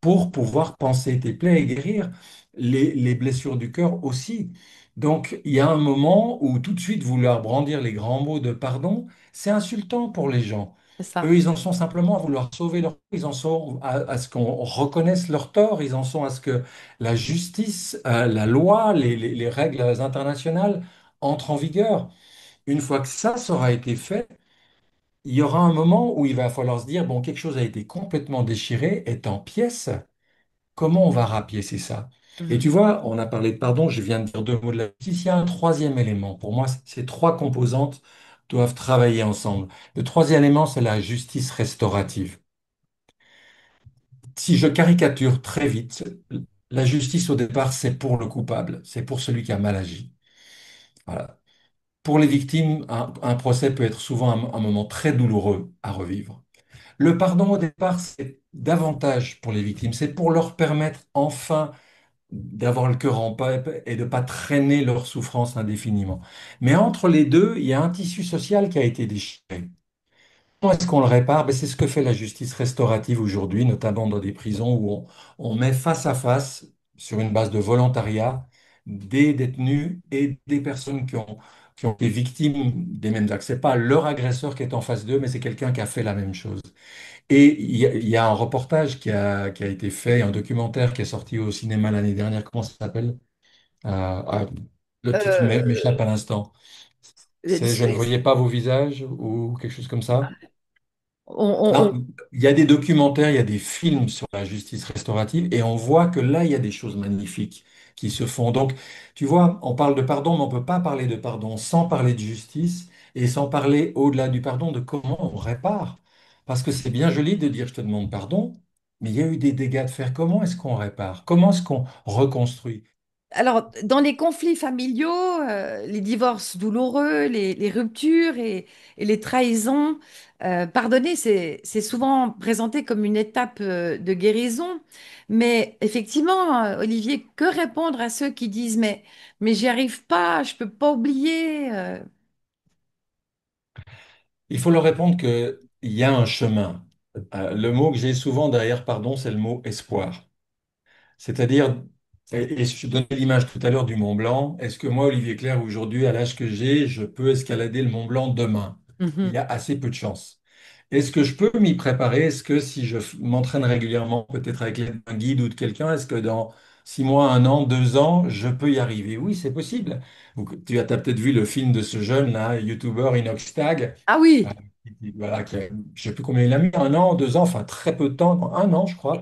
pour pouvoir penser tes plaies et guérir les blessures du cœur aussi. Donc, il y a un moment où tout de suite vouloir brandir les grands mots de pardon, c'est insultant pour les gens. c'est ça. Eux, ils en sont simplement à vouloir sauver leur... Ils en sont à ce qu'on reconnaisse leur tort, ils en sont à ce que la justice, la loi, les règles internationales entrent en vigueur. Une fois que ça aura été fait, il y aura un moment où il va falloir se dire, bon, quelque chose a été complètement déchiré, est en pièces. Comment on va rapiécer ça? Et Mhm. tu vois, on a parlé de pardon, je viens de dire deux mots de la justice. Il y a un troisième élément. Pour moi, ces trois composantes doivent travailler ensemble. Le troisième élément, c'est la justice restaurative. Si je caricature très vite, la justice au départ, c'est pour le coupable, c'est pour celui qui a mal agi. Voilà. Pour les victimes, un procès peut être souvent un moment très douloureux à revivre. Le pardon au départ, c'est davantage pour les victimes, c'est pour leur permettre enfin d'avoir le cœur en paix et de ne pas traîner leur souffrance indéfiniment. Mais entre les deux, il y a un tissu social qui a été déchiré. Comment est-ce qu'on le répare? Ben, c'est ce que fait la justice restaurative aujourd'hui, notamment dans des prisons où on met face à face, sur une base de volontariat, des détenus et des personnes qui ont été victimes des mêmes actes. Ce n'est pas leur agresseur qui est en face d'eux, mais c'est quelqu'un qui a fait la même chose. Et il y a un reportage qui a été fait, un documentaire qui est sorti au cinéma l'année dernière. Comment ça s'appelle? Le titre Euh, m'échappe à l'instant. C'est Je ne c'est- voyais pas vos visages ou quelque chose comme ça. on, Non, on- il y a des documentaires, il y a des films sur la justice restaurative et on voit que là, il y a des choses magnifiques qui se font. Donc, tu vois, on parle de pardon, mais on ne peut pas parler de pardon sans parler de justice et sans parler au-delà du pardon de comment on répare. Parce que c'est bien joli de dire je te demande pardon, mais il y a eu des dégâts de faire. Comment est-ce qu'on répare? Comment est-ce qu'on reconstruit? Alors, dans les conflits familiaux, les divorces douloureux, les ruptures et les trahisons, pardonner, c'est souvent présenté comme une étape de guérison. Mais effectivement, Olivier, que répondre à ceux qui disent, mais j'y arrive pas, je peux pas oublier. Il faut leur répondre qu'il y a un chemin. Le mot que j'ai souvent derrière pardon, c'est le mot espoir. C'est-à-dire, et je donnais l'image tout à l'heure du Mont Blanc, est-ce que moi, Olivier Clerc, aujourd'hui, à l'âge que j'ai, je peux escalader le Mont Blanc demain? Il y Mhm. a assez peu de chances. Est-ce que je peux m'y préparer? Est-ce que si je m'entraîne régulièrement, peut-être avec l'aide d'un guide ou de quelqu'un, est-ce que dans 6 mois, 1 an, 2 ans, je peux y arriver? Oui, c'est possible. Tu as peut-être vu le film de ce jeune là, YouTuber Inoxtag. Ah euh, oui, Voilà, je ne sais plus combien il a mis, 1 an, 2 ans, enfin très peu de temps, 1 an, je crois,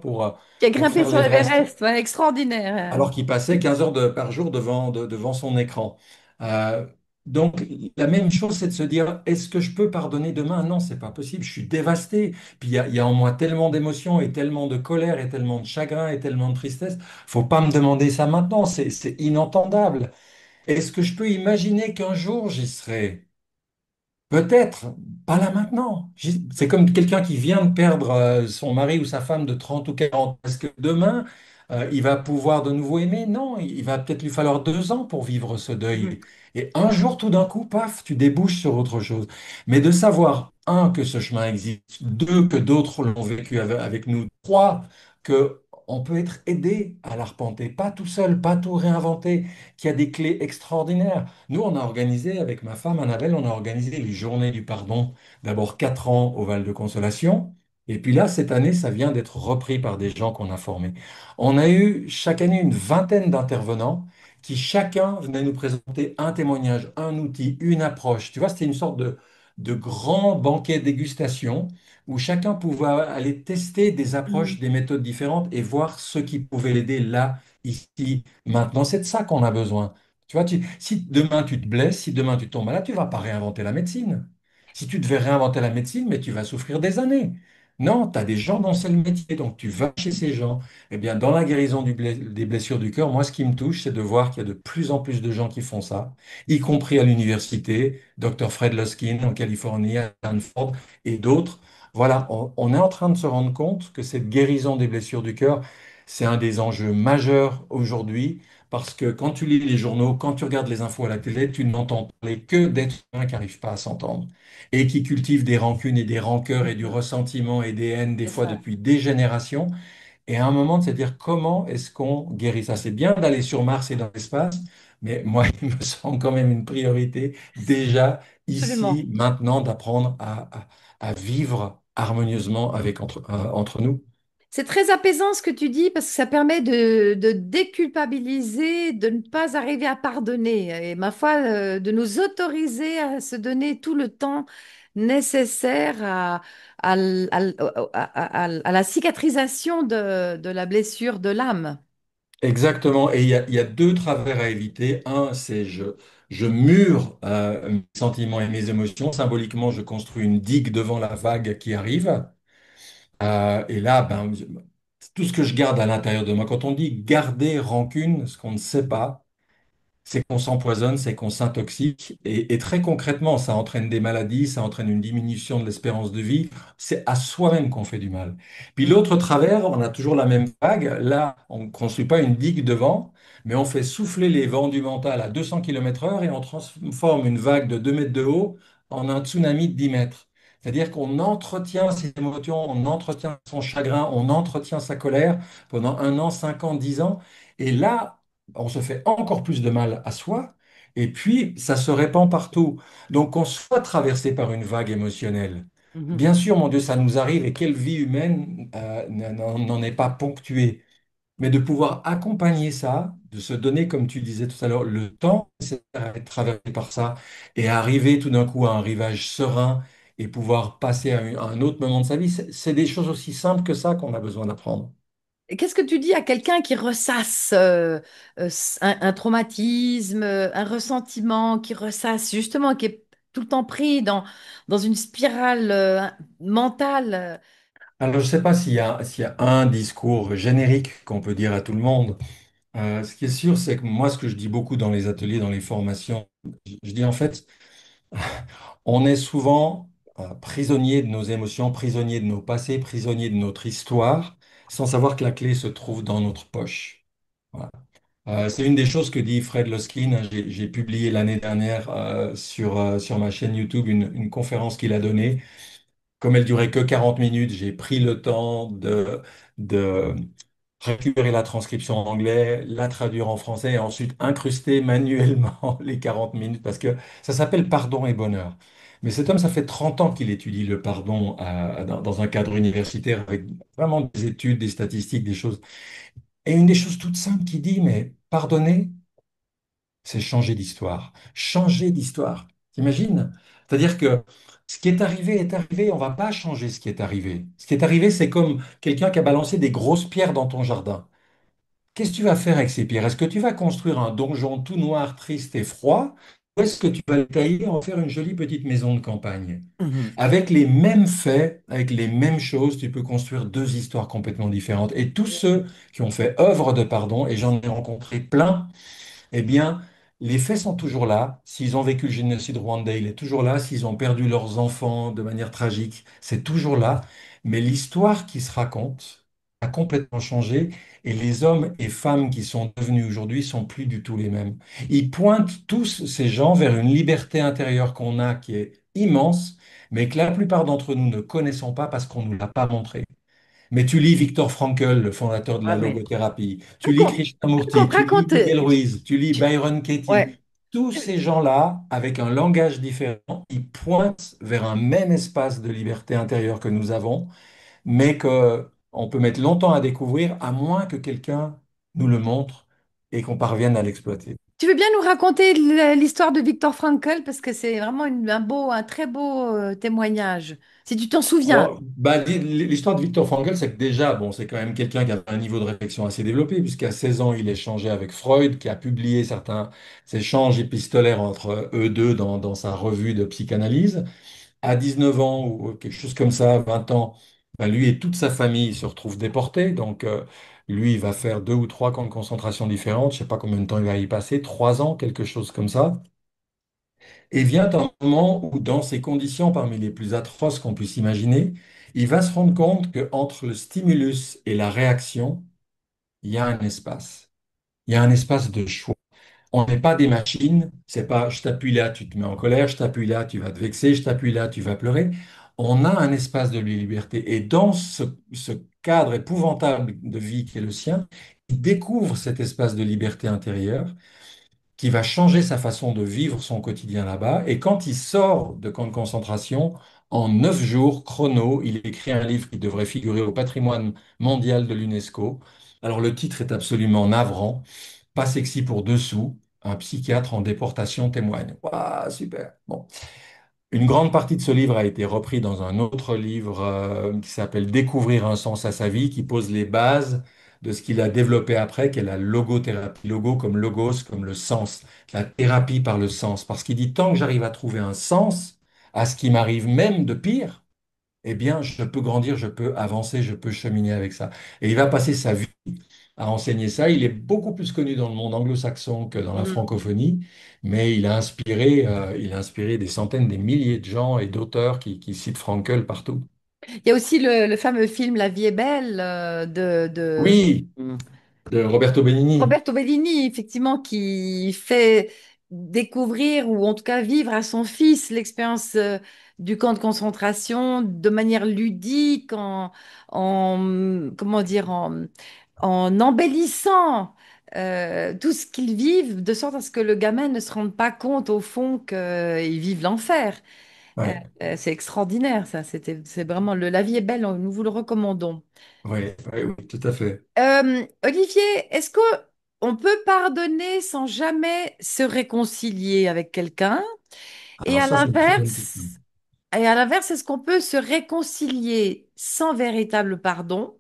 qui a pour grimpé faire sur l'Everest l'Everest, ouais, extraordinaire. alors qu'il passait 15 heures par jour devant son écran. Euh, donc, la même chose, c'est de se dire, est-ce que je peux pardonner demain? Non, c'est pas possible, je suis dévasté. Puis il y a en moi tellement d'émotions et tellement de colère et tellement de chagrin et tellement de tristesse. Faut pas me demander ça maintenant, c'est inentendable. Est-ce que je peux imaginer qu'un jour j'y serai? Peut-être, pas là maintenant. C'est comme quelqu'un qui vient de perdre son mari ou sa femme de 30 ou 40. Est-ce que demain, il va pouvoir de nouveau aimer? Non, il va peut-être lui falloir 2 ans pour vivre ce Mhm. deuil. Et un jour, tout d'un coup, paf, tu débouches sur autre chose. Mais de savoir, un, que ce chemin existe, deux, que d'autres l'ont vécu avec nous, trois, que on peut être aidé à l'arpenter, pas tout seul, pas tout réinventer, qu'il y a des clés extraordinaires. Nous, on a organisé, avec ma femme Annabelle, on a organisé les Journées du Pardon, d'abord 4 ans au Val de Consolation, et puis là, cette année, ça vient d'être repris par des gens qu'on a formés. On a eu chaque année une vingtaine d'intervenants qui chacun venait nous présenter un témoignage, un outil, une approche. Tu vois, c'était une sorte de grand banquet dégustation où chacun pouvait aller tester des approches, Mhm. des méthodes différentes et voir ce qui pouvait l'aider là, ici, maintenant. C'est de ça qu'on a besoin. Tu vois, si demain tu te blesses, si demain tu tombes malade, tu vas pas réinventer la médecine. Si tu devais réinventer la médecine, mais tu vas souffrir des années. Non, tu as des gens dont c'est le métier, donc tu vas chez ces gens. Eh bien, dans la guérison des blessures du cœur, moi, ce qui me touche, c'est de voir qu'il y a de plus en plus de gens qui font ça, y compris à l'université, Dr. Fred Luskin en Californie, à Stanford et d'autres. Voilà, on est en train de se rendre compte que cette guérison des blessures du cœur, c'est un des enjeux majeurs aujourd'hui, parce que quand tu lis les journaux, quand tu regardes les infos à la télé, tu n'entends parler que d'êtres humains qui n'arrivent pas à s'entendre et qui cultivent des rancunes et des rancœurs et du ressentiment et des haines, des C'est fois ça. depuis des générations. Et à un moment de se dire comment est-ce qu'on guérit ça? C'est bien d'aller sur Mars et dans l'espace, mais moi, il me semble quand même une priorité déjà Absolument. ici, maintenant, d'apprendre à vivre harmonieusement entre nous. C'est très apaisant ce que tu dis parce que ça permet de déculpabiliser, de ne pas arriver à pardonner et ma foi, de nous autoriser à se donner tout le temps nécessaire à l- à l- à la cicatrisation de la blessure de l'âme. Exactement. Et il y a deux travers à éviter. Un, c'est je mure mes sentiments et mes émotions. Symboliquement, je construis une digue devant la vague qui arrive. Et là, ben, tout ce que je garde à l'intérieur de moi, quand on dit garder rancune, ce qu'on ne sait pas, c'est qu'on s'empoisonne, c'est qu'on s'intoxique. Et très concrètement, ça entraîne des maladies, ça entraîne une diminution de l'espérance de vie. C'est à soi-même qu'on fait du mal. Puis Mhm. l'autre travers, on a toujours la même vague. Là, on ne construit pas une digue devant, mais on fait souffler les vents du mental à 200 km/h et on transforme une vague de 2 mètres de haut en un tsunami de 10 mètres. C'est-à-dire qu'on entretient ses émotions, on entretient son chagrin, on entretient sa colère pendant 1 an, 5 ans, 10 ans. Et là, on se fait encore plus de mal à soi, et puis ça se répand partout. Donc qu'on soit traversé par une vague émotionnelle, Mhm. bien sûr, mon Dieu, ça nous arrive, et quelle vie humaine n'en est pas ponctuée, mais de pouvoir accompagner ça, de se donner, comme tu disais tout à l'heure, le temps nécessaire à être traversé par ça, et arriver tout d'un coup à un rivage serein, et pouvoir passer à un autre moment de sa vie, c'est des choses aussi simples que ça qu'on a besoin d'apprendre. Et qu'est-ce que tu dis à quelqu'un qui ressasse un traumatisme, un ressentiment, qui ressasse justement, qui est tout le temps pris dans une spirale mentale? Alors, je ne sais pas s'il y a un discours générique qu'on peut dire à tout le monde. Ce qui est sûr, c'est que moi, ce que je dis beaucoup dans les ateliers, dans les formations, je dis en fait, on est souvent prisonnier de nos émotions, prisonnier de nos passés, prisonnier de notre histoire, sans savoir que la clé se trouve dans notre poche. Voilà. C'est une des choses que dit Fred Luskin, hein. J'ai publié l'année dernière sur ma chaîne YouTube une conférence qu'il a donnée. Comme elle durait que 40 minutes, j'ai pris le temps de récupérer la transcription en anglais, la traduire en français et ensuite incruster manuellement les 40 minutes parce que ça s'appelle Pardon et bonheur. Mais cet homme, ça fait 30 ans qu'il étudie le pardon dans un cadre universitaire avec vraiment des études, des statistiques, des choses. Et une des choses toutes simples qu'il dit, mais pardonner, c'est changer d'histoire. Changer d'histoire. T'imagines? C'est-à-dire que ce qui est arrivé, on va pas changer ce qui est arrivé. Ce qui est arrivé, c'est comme quelqu'un qui a balancé des grosses pierres dans ton jardin. Qu'est-ce que tu vas faire avec ces pierres? Est-ce que tu vas construire un donjon tout noir, triste et froid? Ou est-ce que tu vas le tailler et en faire une jolie petite maison de campagne? Mhm. Avec les mêmes faits, avec les mêmes choses, tu peux construire deux histoires complètement différentes. Et tous ceux qui ont fait œuvre de pardon, et j'en ai rencontré plein, eh bien, les faits sont toujours là. S'ils ont vécu le génocide rwandais, il est toujours là. S'ils ont perdu leurs enfants de manière tragique, c'est toujours là. Mais l'histoire qui se raconte a complètement changé et les hommes et femmes qui sont devenus aujourd'hui sont plus du tout les mêmes. Ils pointent tous ces gens vers une liberté intérieure qu'on a qui est immense, mais que la plupart d'entre nous ne connaissons pas parce qu'on ne nous l'a pas montré. Mais tu lis Viktor Frankl, le fondateur de Ah, la mais logothérapie, tu lis raconte, Krishnamurti, raconte, tu lis raconte. Miguel Ruiz, tu lis Tu- Byron Katie. Ouais. Tous ces gens-là, avec un langage différent, ils pointent vers un même espace de liberté intérieure que nous avons, mais que on peut mettre longtemps à découvrir, à moins que quelqu'un nous le montre et qu'on parvienne à l'exploiter. Tu veux bien nous raconter l'histoire de Viktor Frankl parce que c'est vraiment un très beau témoignage. Si tu t'en souviens. Alors, bah, l'histoire de Viktor Frankl, c'est que déjà, bon, c'est quand même quelqu'un qui a un niveau de réflexion assez développé, puisqu'à 16 ans, il échangeait avec Freud, qui a publié certains échanges épistolaires entre eux deux dans sa revue de psychanalyse. À 19 ans, ou quelque chose comme ça, 20 ans, bah, lui et toute sa famille se retrouvent déportés. Donc, lui, il va faire 2 ou 3 camps de concentration différentes. Je ne sais pas combien de temps il va y passer, 3 ans, quelque chose comme ça. Et vient un moment où, dans ces conditions parmi les plus atroces qu'on puisse imaginer, il va se rendre compte qu'entre le stimulus et la réaction, il y a un espace. Il y a un espace de choix. On n'est pas des machines. C'est pas je t'appuie là, tu te mets en colère, je t'appuie là, tu vas te vexer, je t'appuie là, tu vas pleurer. On a un espace de liberté. Et dans ce cadre épouvantable de vie qui est le sien, il découvre cet espace de liberté intérieure qui va changer sa façon de vivre son quotidien là-bas. Et quand il sort de camp de concentration, en 9 jours chrono, il écrit un livre qui devrait figurer au patrimoine mondial de l'UNESCO. Alors le titre est absolument navrant, pas sexy pour dessous. Un psychiatre en déportation témoigne. Waouh, super. Bon. Une grande partie de ce livre a été repris dans un autre livre qui s'appelle Découvrir un sens à sa vie, qui pose les bases de ce qu'il a développé après, qu'est la logothérapie. Logo comme logos, comme le sens, la thérapie par le sens. Parce qu'il dit, tant que j'arrive à trouver un sens à ce qui m'arrive même de pire, eh bien, je peux grandir, je peux avancer, je peux cheminer avec ça. Et il va passer sa vie à enseigner ça. Il est beaucoup plus connu dans le monde anglo-saxon que dans la Mhm. francophonie, mais il a inspiré des centaines, des milliers de gens et d'auteurs qui citent Frankl partout. Il y a aussi le fameux film La vie est belle de Oui, de Roberto Benigni. Roberto Benigni, effectivement, qui fait découvrir ou en tout cas vivre à son fils l'expérience du camp de concentration de manière ludique, comment dire, en embellissant tout ce qu'ils vivent, de sorte à ce que le gamin ne se rende pas compte au fond qu'ils vivent l'enfer. Ouais, C'est extraordinaire, ça. C'est vraiment La vie est belle, nous vous le recommandons. ouais, ouais, oui, tout à fait. Olivier, est-ce que on peut pardonner sans jamais se réconcilier avec quelqu'un? Et Alors à ça, c'est une très bonne question. l'inverse, est-ce qu'on peut se réconcilier sans véritable pardon?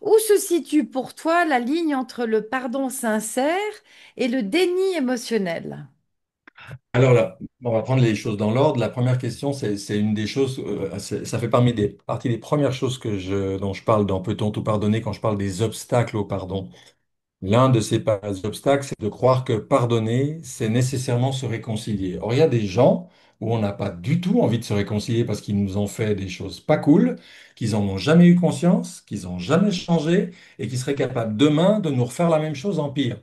Où se situe pour toi la ligne entre le pardon sincère et le déni émotionnel? Alors là, on va prendre les choses dans l'ordre. La première question, c'est une des choses, ça fait partie des premières choses dont je parle dans Peut-on tout pardonner quand je parle des obstacles au pardon. L'un de ces obstacles, c'est de croire que pardonner, c'est nécessairement se réconcilier. Or, il y a des gens où on n'a pas du tout envie de se réconcilier parce qu'ils nous ont fait des choses pas cool, qu'ils en ont jamais eu conscience, qu'ils n'ont jamais changé et qui seraient capables demain de nous refaire la même chose en pire.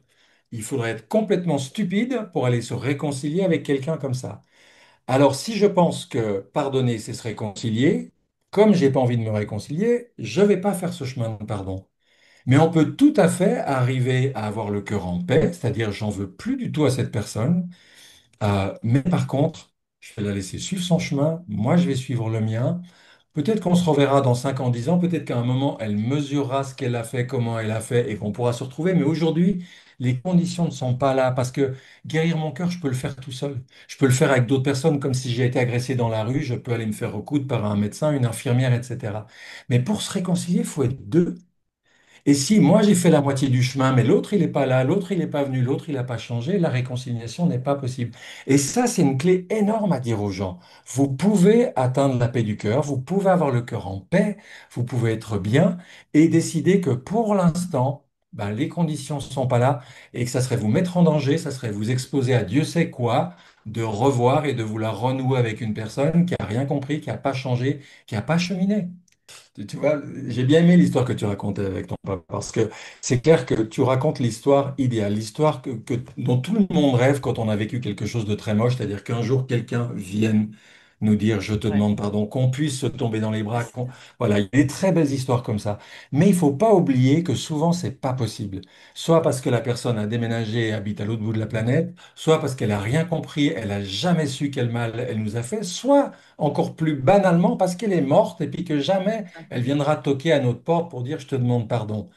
Il faudrait être complètement stupide pour aller se réconcilier avec quelqu'un comme ça. Alors, si je pense que pardonner, c'est se réconcilier, comme j'ai pas envie de me réconcilier, je vais pas faire ce chemin de pardon. Mais on peut tout à fait arriver à avoir le cœur en paix, c'est-à-dire j'en veux plus du tout à cette personne, mais par contre, je vais la laisser suivre son chemin, moi je vais suivre le mien. Peut-être qu'on se reverra dans 5 ans, 10 ans, peut-être qu'à un moment, elle mesurera ce qu'elle a fait, comment elle a fait, et qu'on pourra se retrouver. Mais aujourd'hui, les conditions ne sont pas là, parce que guérir mon cœur, je peux le faire tout seul. Je peux le faire avec d'autres personnes, comme si j'ai été agressé dans la rue, je peux aller me faire recoudre par un médecin, une infirmière, etc. Mais pour se réconcilier, il faut être deux. Et si moi j'ai fait la moitié du chemin, mais l'autre il n'est pas là, l'autre il n'est pas venu, l'autre il n'a pas changé, la réconciliation n'est pas possible. Et ça, c'est une clé énorme à dire aux gens. Vous pouvez atteindre la paix du cœur, vous pouvez avoir le cœur en paix, vous pouvez être bien et décider que pour l'instant, ben, les conditions ne sont pas là et que ça serait vous mettre en danger, ça serait vous exposer à Dieu sait quoi, de revoir et de vouloir renouer avec une personne qui n'a rien compris, qui n'a pas changé, qui n'a pas cheminé. Tu vois, j'ai bien aimé l'histoire que tu racontais avec ton papa, parce que c'est clair que tu racontes l'histoire idéale, l'histoire dont tout le monde rêve quand on a vécu quelque chose de très moche, c'est-à-dire qu'un jour quelqu'un vienne nous dire je te Ouais. demande pardon, qu'on puisse se tomber dans les bras. Voilà, il y a des très belles histoires comme ça. Mais il faut pas oublier que souvent c'est pas possible. Soit parce que la personne a déménagé et habite à l'autre bout de la planète, soit parce qu'elle a rien compris, elle a jamais su quel mal elle nous a fait, soit encore plus banalement parce qu'elle est morte et puis que jamais elle viendra toquer à notre porte pour dire je te demande pardon.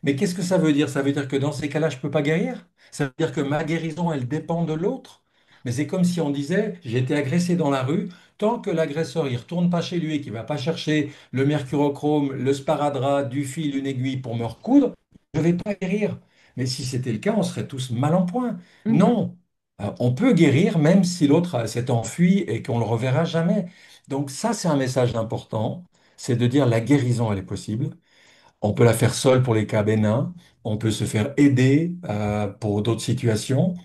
Mais qu'est-ce que ça veut dire? Ça veut dire que dans ces cas-là, je peux pas guérir? Ça veut dire que ma guérison, elle dépend de l'autre? Mais c'est comme si on disait, j'ai été agressé dans la rue, tant que l'agresseur, il retourne pas chez lui et qu'il va pas chercher le mercurochrome, le sparadrap, du fil, une aiguille pour me recoudre, je vais pas guérir. Mais si c'était le cas, on serait tous mal en point. Mhm. Non. On peut guérir même si l'autre s'est enfui et qu'on le reverra jamais. Donc ça, c'est un message important, c'est de dire la guérison, elle est possible. On peut la faire seule pour les cas bénins. On peut se faire aider pour d'autres situations.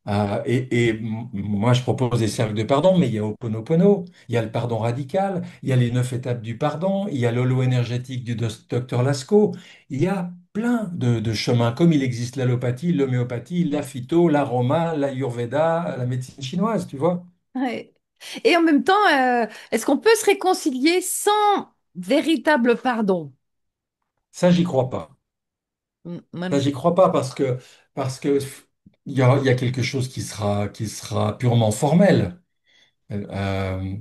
Moi, je propose des cercles de pardon, mais il y a Ho'oponopono, il y a le pardon radical, il y a les 9 étapes du pardon, il y a l'holo énergétique du docteur Lascaux. Il y a plein de chemins, comme il existe l'allopathie, l'homéopathie, la phyto, l'aroma, l'ayurveda, la médecine chinoise, tu vois. Ouais. Et en même temps, est-ce qu'on peut se réconcilier sans véritable pardon? Ça, j'y crois pas. Moi Ça, non j'y plus. crois pas parce que il y a quelque chose qui sera purement formel. Euh,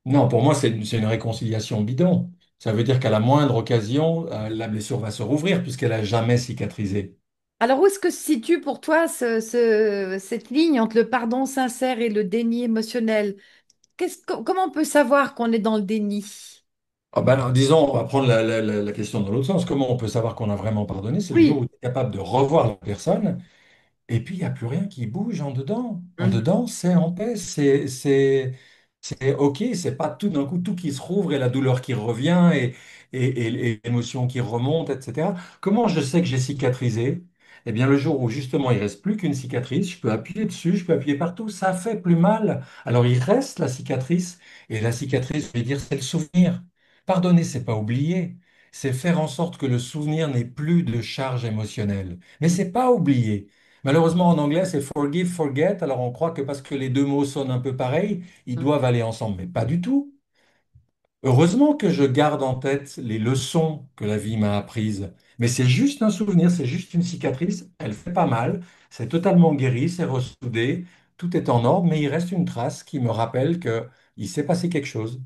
non, pour moi, c'est une réconciliation bidon. Ça veut dire qu'à la moindre occasion, la blessure va se rouvrir puisqu'elle a jamais cicatrisé. Alors, où est-ce que se situe pour toi cette ligne entre le pardon sincère et le déni émotionnel? Comment on peut savoir qu'on est dans le déni? Ah ben alors, disons, on va prendre la question dans l'autre sens. Comment on peut savoir qu'on a vraiment pardonné? C'est le jour où Oui. tu es capable de revoir la personne. Et puis, il n'y a plus rien qui bouge en dedans. En Mhm. dedans, c'est en paix. C'est OK. C'est pas tout d'un coup tout qui se rouvre et la douleur qui revient et l'émotion qui remonte, etc. Comment je sais que j'ai cicatrisé? Eh bien, le jour où justement il reste plus qu'une cicatrice, je peux appuyer dessus, je peux appuyer partout, ça fait plus mal. Alors, il reste la cicatrice et la cicatrice, je vais dire, c'est le souvenir. Pardonner, c'est pas oublier. C'est faire en sorte que le souvenir n'ait plus de charge émotionnelle. Mais c'est pas oublier. Malheureusement, en anglais, c'est forgive, forget. Alors on croit que parce que les deux mots sonnent un peu pareil, ils Mhm. doivent aller ensemble, mais pas du tout. Heureusement que je garde en tête les leçons que la vie m'a apprises. Mais c'est juste un souvenir, c'est juste une cicatrice. Elle fait pas mal, c'est totalement guéri, c'est ressoudé, tout est en ordre, mais il reste une trace qui me rappelle que il s'est passé quelque chose.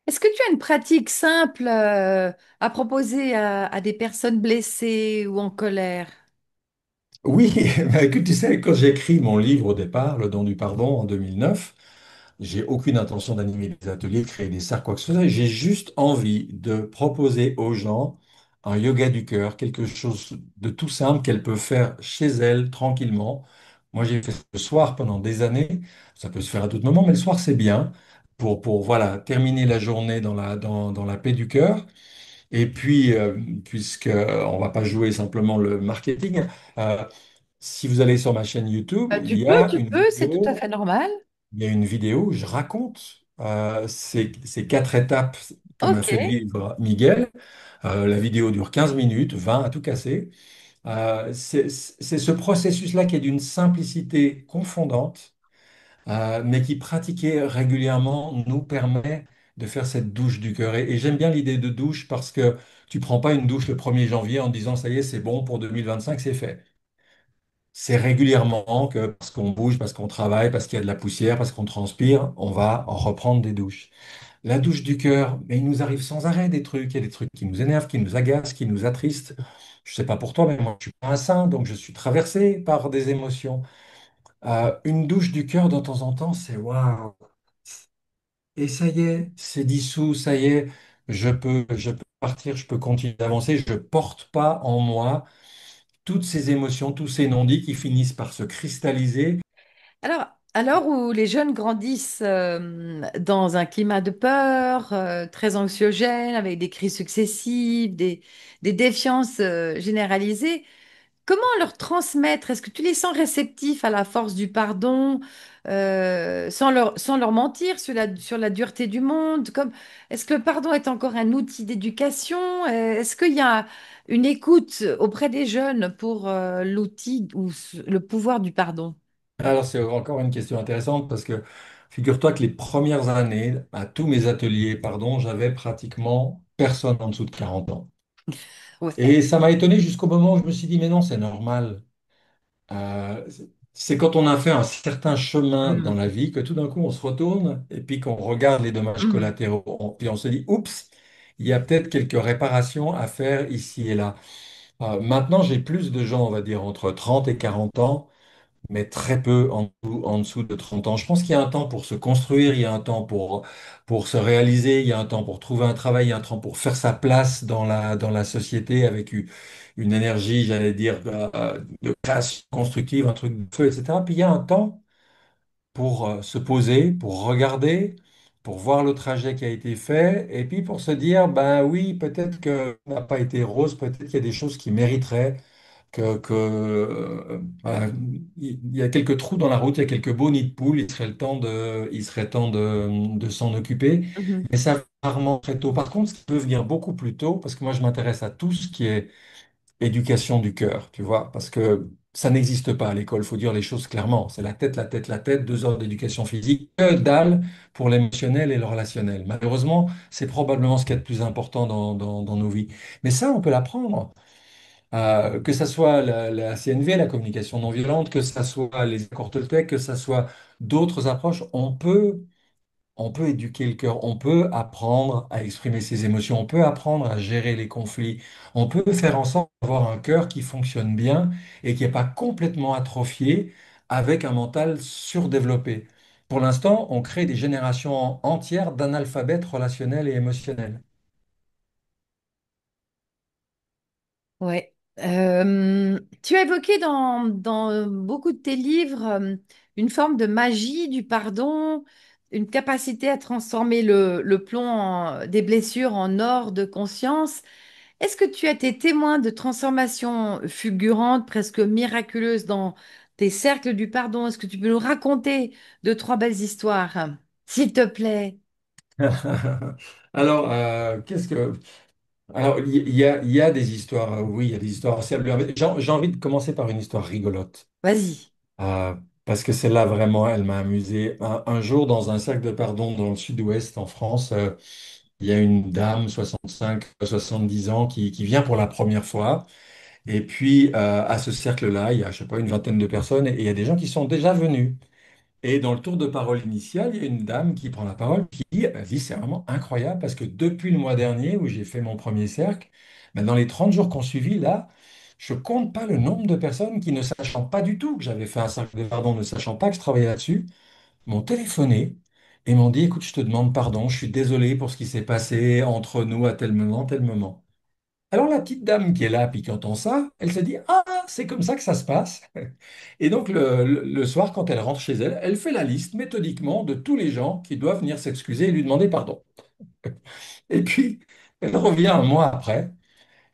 Est-ce que tu as une pratique simple à proposer à des personnes blessées ou en colère? Oui, bah écoute, tu sais, quand j'ai écrit mon livre au départ, Le don du pardon, en 2009, j'ai aucune intention d'animer des ateliers, de créer des cercles, quoi que ce soit. J'ai juste envie de proposer aux gens un yoga du cœur, quelque chose de tout simple qu'elles peuvent faire chez elles, tranquillement. Moi, j'ai fait ça le soir pendant des années. Ça peut se faire à tout moment, mais le soir, c'est bien voilà, terminer la journée dans la paix du cœur. Et puis, puisque on va pas jouer simplement le marketing, euh, si vous allez sur ma chaîne YouTube, il y a Tu une peux, c'est tout à vidéo fait normal. il y a une vidéo où je raconte ces 4 étapes que m'a Ok. fait vivre Miguel. La vidéo dure 15 minutes, 20 à tout casser. C'est ce processus-là qui est d'une simplicité confondante, mais qui, pratiqué régulièrement, nous permet de faire cette douche du cœur. Et j'aime bien l'idée de douche parce que tu prends pas une douche le 1er janvier en disant ça y est, c'est bon pour 2025, c'est fait. C'est régulièrement que parce qu'on bouge, parce qu'on travaille, parce qu'il y a de la poussière, parce qu'on transpire, on va en reprendre des douches. La douche du cœur, mais il nous arrive sans arrêt des trucs. Il y a des trucs qui nous énervent, qui nous agacent, qui nous attristent. Je sais pas pour toi, mais moi, je suis pas un saint, donc je suis traversé par des émotions. Une douche du cœur de temps en temps, c'est waouh. Et ça y est, c'est dissous, ça y est, je peux partir, je peux continuer d'avancer. Je porte pas en moi toutes ces émotions, tous ces non-dits qui finissent par se cristalliser. Alors, à l'heure où les jeunes grandissent dans un climat de peur, très anxiogène, avec des crises successives, des défiances généralisées, comment leur transmettre? Est-ce que tu les sens réceptifs à la force du pardon, sans leur mentir sur la dureté du monde? Est-ce que le pardon est encore un outil d'éducation? Est-ce qu'il y a une écoute auprès des jeunes pour l'outil ou le pouvoir du pardon? Alors, c'est encore une question intéressante parce que Figure-toi que les premières années, à tous mes ateliers, pardon, j'avais pratiquement personne en dessous de 40 ans. Ouais. Et ça m'a étonné jusqu'au moment où je me suis dit, mais non, c'est normal. Euh, c'est quand on a fait un certain chemin dans Mhm. la vie que tout d'un coup on se retourne et puis qu'on regarde les dommages Mhm. collatéraux. Puis on se dit, oups, il y a peut-être quelques réparations à faire ici et là. Maintenant, j'ai plus de gens, on va dire, entre 30 et 40 ans, mais très peu en dessous de 30 ans. Je pense qu'il y a un temps pour se construire, il y a un temps pour se réaliser, il y a un temps pour trouver un travail, il y a un temps pour faire sa place dans la société avec une énergie, j'allais dire, de création constructive, un truc de feu, etc. Puis il y a un temps pour se poser, pour regarder, pour voir le trajet qui a été fait, et puis pour se dire, ben oui, peut-être que ça n'a pas été rose, peut-être qu'il y a des choses qui mériteraient voilà, il y a quelques trous dans la route, il y a quelques beaux nids de poules, il serait temps de s'en occuper, Mhm. mais ça va rarement très tôt. Par contre, ce qui peut venir beaucoup plus tôt, parce que moi je m'intéresse à tout ce qui est éducation du cœur, tu vois, parce que ça n'existe pas à l'école, faut dire les choses clairement. C'est la tête, la tête, la tête, 2 heures d'éducation physique, que dalle pour l'émotionnel et le relationnel. Malheureusement, c'est probablement ce qu'il y a de plus important dans nos vies. Mais ça, on peut l'apprendre. Que ça soit la CNV, la communication non violente, que ça soit les accords Toltec, que ça soit d'autres approches, on peut éduquer le cœur, on peut apprendre à exprimer ses émotions, on peut apprendre à gérer les conflits, on peut faire en sorte d'avoir un cœur qui fonctionne bien et qui n'est pas complètement atrophié avec un mental surdéveloppé. Pour l'instant, on crée des générations entières d'analphabètes relationnels et émotionnels. Ouais. Tu as évoqué dans beaucoup de tes livres une forme de magie du pardon, une capacité à transformer le plomb des blessures en or de conscience. Est-ce que tu as été témoin de transformations fulgurantes, presque miraculeuses dans tes cercles du pardon? Est-ce que tu peux nous raconter deux, trois belles histoires, s'il te plaît? Alors, qu'est-ce que... Alors, il y a des histoires, oui, il y a des histoires assez amusantes. J'ai envie de commencer par une histoire rigolote, Vas-y. euh, parce que celle-là, vraiment, elle m'a amusé. Un jour, dans un cercle de pardon dans le sud-ouest, en France, il y a une dame, 65, 70 ans, qui vient pour la première fois. Et puis, à ce cercle-là, il y a, je sais pas, une vingtaine de personnes, et il y a des gens qui sont déjà venus. Et dans le tour de parole initial, il y a une dame qui prend la parole, elle dit, c'est vraiment incroyable parce que depuis le mois dernier où j'ai fait mon premier cercle, ben, dans les 30 jours qu'on suivi, là, je compte pas le nombre de personnes qui, ne sachant pas du tout que j'avais fait un cercle de pardon, ne sachant pas que je travaillais là-dessus, m'ont téléphoné et m'ont dit, écoute, je te demande pardon, je suis désolé pour ce qui s'est passé entre nous à tel moment, tel moment. Alors la petite dame qui est là, puis qui entend ça, elle se dit, ah, c'est comme ça que ça se passe. Et donc le soir, quand elle rentre chez elle, elle fait la liste méthodiquement de tous les gens qui doivent venir s'excuser et lui demander pardon. Et puis, elle revient un mois après,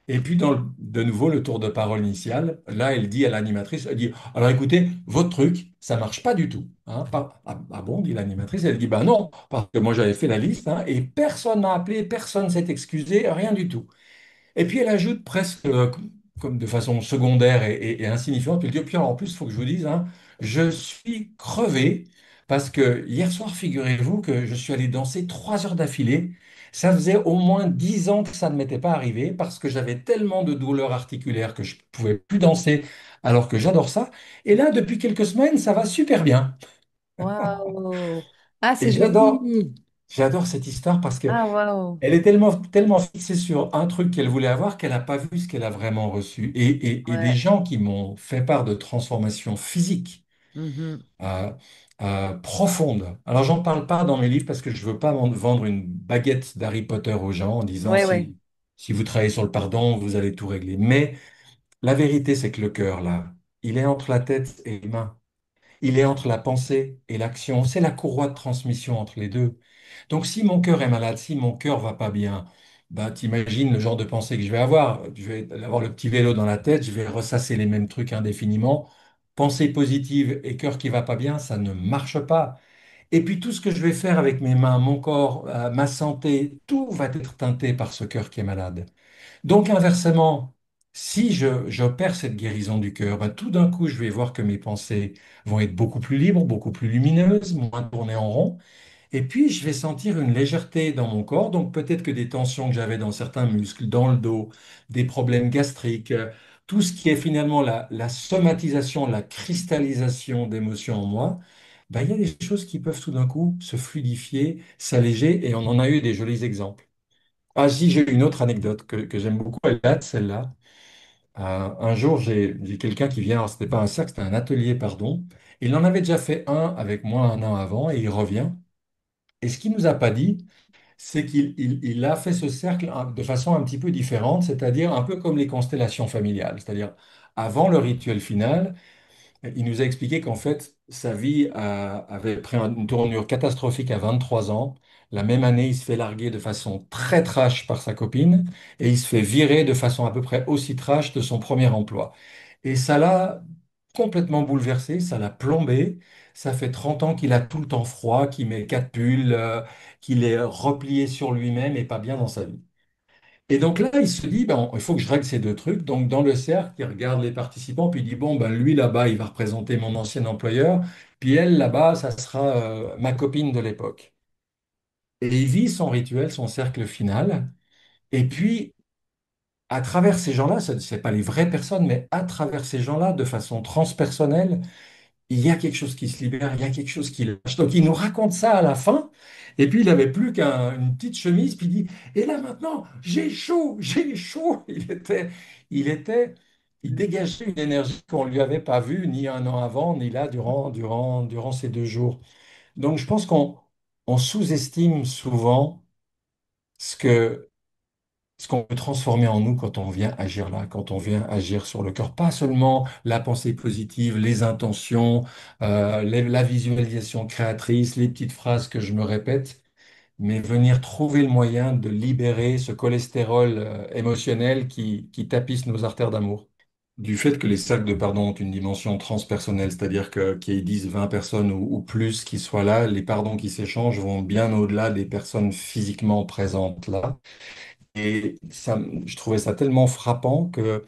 et puis de nouveau le tour de parole initial, là, elle dit à l'animatrice, elle dit, alors écoutez, votre truc, ça marche pas du tout. Hein, ah bon, dit l'animatrice, elle dit, ben non, parce que moi j'avais fait la liste, hein, et personne n'a appelé, personne s'est excusé, rien du tout. Et puis elle ajoute presque comme de façon secondaire et insignifiante, puis elle dit, puis alors, en plus, il faut que je vous dise, hein, je suis crevé parce que hier soir, figurez-vous que je suis allé danser 3 heures d'affilée. Ça faisait au moins 10 ans que ça ne m'était pas arrivé parce que j'avais tellement de douleurs articulaires que je ne pouvais plus danser alors que j'adore ça. Et là, depuis quelques semaines, ça va super bien. Waouh! Ah, Et c'est joli! j'adore cette histoire parce que Ah, waouh! elle est tellement fixée sur un truc qu'elle voulait avoir qu'elle n'a pas vu ce qu'elle a vraiment reçu. Et des Ouais. gens qui m'ont fait part de transformations physiques Mhm. euh, profondes. Alors, j'en parle pas dans mes livres parce que je veux pas vendre une baguette d'Harry Potter aux gens en disant Ouais, ouais. si vous travaillez sur le pardon, vous allez tout régler. Mais la vérité, c'est que le cœur, là, il est entre la tête et les mains. Il est entre la pensée et l'action. C'est la courroie de transmission entre les deux. Donc, si mon cœur est malade, si mon cœur va pas bien, bah, t'imagines le genre de pensée que je vais avoir. Je vais avoir le petit vélo dans la tête, je vais ressasser les mêmes trucs indéfiniment. Pensée positive et cœur qui va pas bien, ça ne marche pas. Et puis, tout ce que je vais faire avec mes mains, mon corps, ma santé, tout va être teinté par ce cœur qui est malade. Donc, inversement, si j'opère cette guérison du cœur, ben, tout d'un coup, je vais voir que mes pensées vont être beaucoup plus libres, beaucoup plus lumineuses, moins tournées en rond. Et puis, je vais sentir une légèreté dans mon corps. Donc, peut-être que des tensions que j'avais dans certains muscles, dans le dos, des problèmes gastriques, tout ce qui est finalement la somatisation, la cristallisation d'émotions en moi, ben, il y a des choses qui peuvent tout d'un coup se fluidifier, s'alléger. Et on en a eu des jolis exemples. Ah, si, j'ai une autre anecdote que j'aime beaucoup. Elle date, celle-là. Un jour, j'ai quelqu'un qui vient, alors c'était pas un cercle, c'était un atelier, pardon. Il en avait déjà fait un avec moi un an avant et il revient. Et ce qu'il nous a pas dit, c'est qu'il a fait ce cercle de façon un petit peu différente, c'est-à-dire un peu comme les constellations familiales. C'est-à-dire, avant le rituel final, il nous a expliqué qu'en fait, sa vie avait pris une tournure catastrophique à 23 ans. La même année, il se fait larguer de façon très trash par sa copine et il se fait virer de façon à peu près aussi trash de son premier emploi. Et ça l'a complètement bouleversé, ça l'a plombé. Ça fait 30 ans qu'il a tout le temps froid, qu'il met quatre pulls, qu'il est replié sur lui-même et pas bien dans sa vie. Et donc là, il se dit, ben, il faut que je règle ces deux trucs. Donc dans le cercle, il regarde les participants, puis il dit, bon, ben, lui là-bas, il va représenter mon ancien employeur, puis elle là-bas, ça sera ma copine de l'époque. Et il vit son rituel, son cercle final. Et puis, à travers ces gens-là, ce n'est pas les vraies personnes, mais à travers ces gens-là, de façon transpersonnelle, il y a quelque chose qui se libère, il y a quelque chose qui lâche. Donc il nous raconte ça à la fin, et puis il n'avait plus qu'une petite chemise, puis il dit, et là maintenant, j'ai chaud, j'ai chaud. Il dégageait une énergie qu'on ne lui avait pas vue, ni un an avant, ni là, durant ces 2 jours. Donc je pense qu'on sous-estime souvent ce que ce qu'on peut transformer en nous quand on vient agir là, quand on vient agir sur le cœur. Pas seulement la pensée positive, les intentions, la visualisation créatrice, les petites phrases que je me répète, mais venir trouver le moyen de libérer ce cholestérol émotionnel qui tapisse nos artères d'amour. Du fait que les cercles de pardon ont une dimension transpersonnelle, c'est-à-dire qu'il y ait 10, 20 personnes ou plus qui soient là, les pardons qui s'échangent vont bien au-delà des personnes physiquement présentes là. Et ça, je trouvais ça tellement frappant que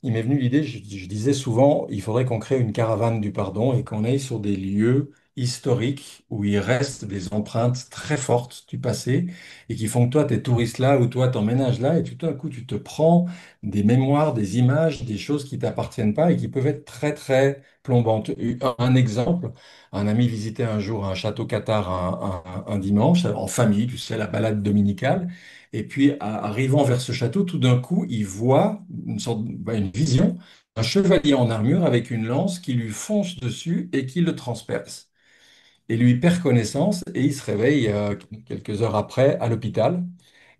il m'est venu l'idée, je disais souvent, il faudrait qu'on crée une caravane du pardon et qu'on aille sur des lieux historiques où il reste des empreintes très fortes du passé et qui font que toi, tu es touriste là ou toi, t'emménages là et tout d'un coup, tu te prends des mémoires, des images, des choses qui t'appartiennent pas et qui peuvent être très, très plombantes. Un exemple, un ami visitait un jour un château cathare un dimanche en famille, tu sais, la balade dominicale. Et puis, arrivant vers ce château, tout d'un coup, il voit une vision, un chevalier en armure avec une lance qui lui fonce dessus et qui le transperce. Et lui perd connaissance et il se réveille quelques heures après à l'hôpital.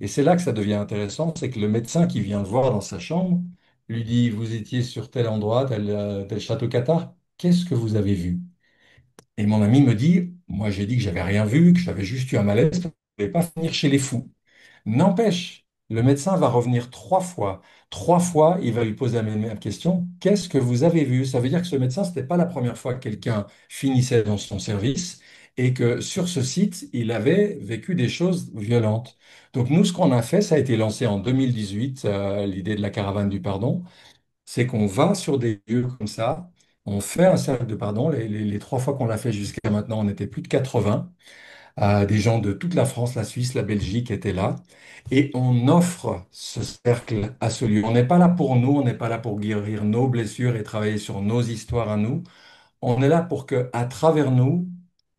Et c'est là que ça devient intéressant, c'est que le médecin qui vient le voir dans sa chambre lui dit, vous étiez sur tel endroit, tel château cathare, qu'est-ce que vous avez vu? Et mon ami me dit, moi j'ai dit que j'avais rien vu, que j'avais juste eu un malaise, que je ne vais pas finir chez les fous. N'empêche, le médecin va revenir 3 fois. 3 fois, il va lui poser la même question. Qu'est-ce que vous avez vu? Ça veut dire que ce médecin, ce n'était pas la première fois que quelqu'un finissait dans son service et que sur ce site, il avait vécu des choses violentes. Donc nous, ce qu'on a fait, ça a été lancé en 2018, l'idée de la caravane du pardon, c'est qu'on va sur des lieux comme ça, on fait un cercle de pardon. Les 3 fois qu'on l'a fait jusqu'à maintenant, on était plus de 80. Des gens de toute la France, la Suisse, la Belgique étaient là. Et on offre ce cercle à ce lieu. On n'est pas là pour nous, on n'est pas là pour guérir nos blessures et travailler sur nos histoires à nous. On est là pour que, à travers nous,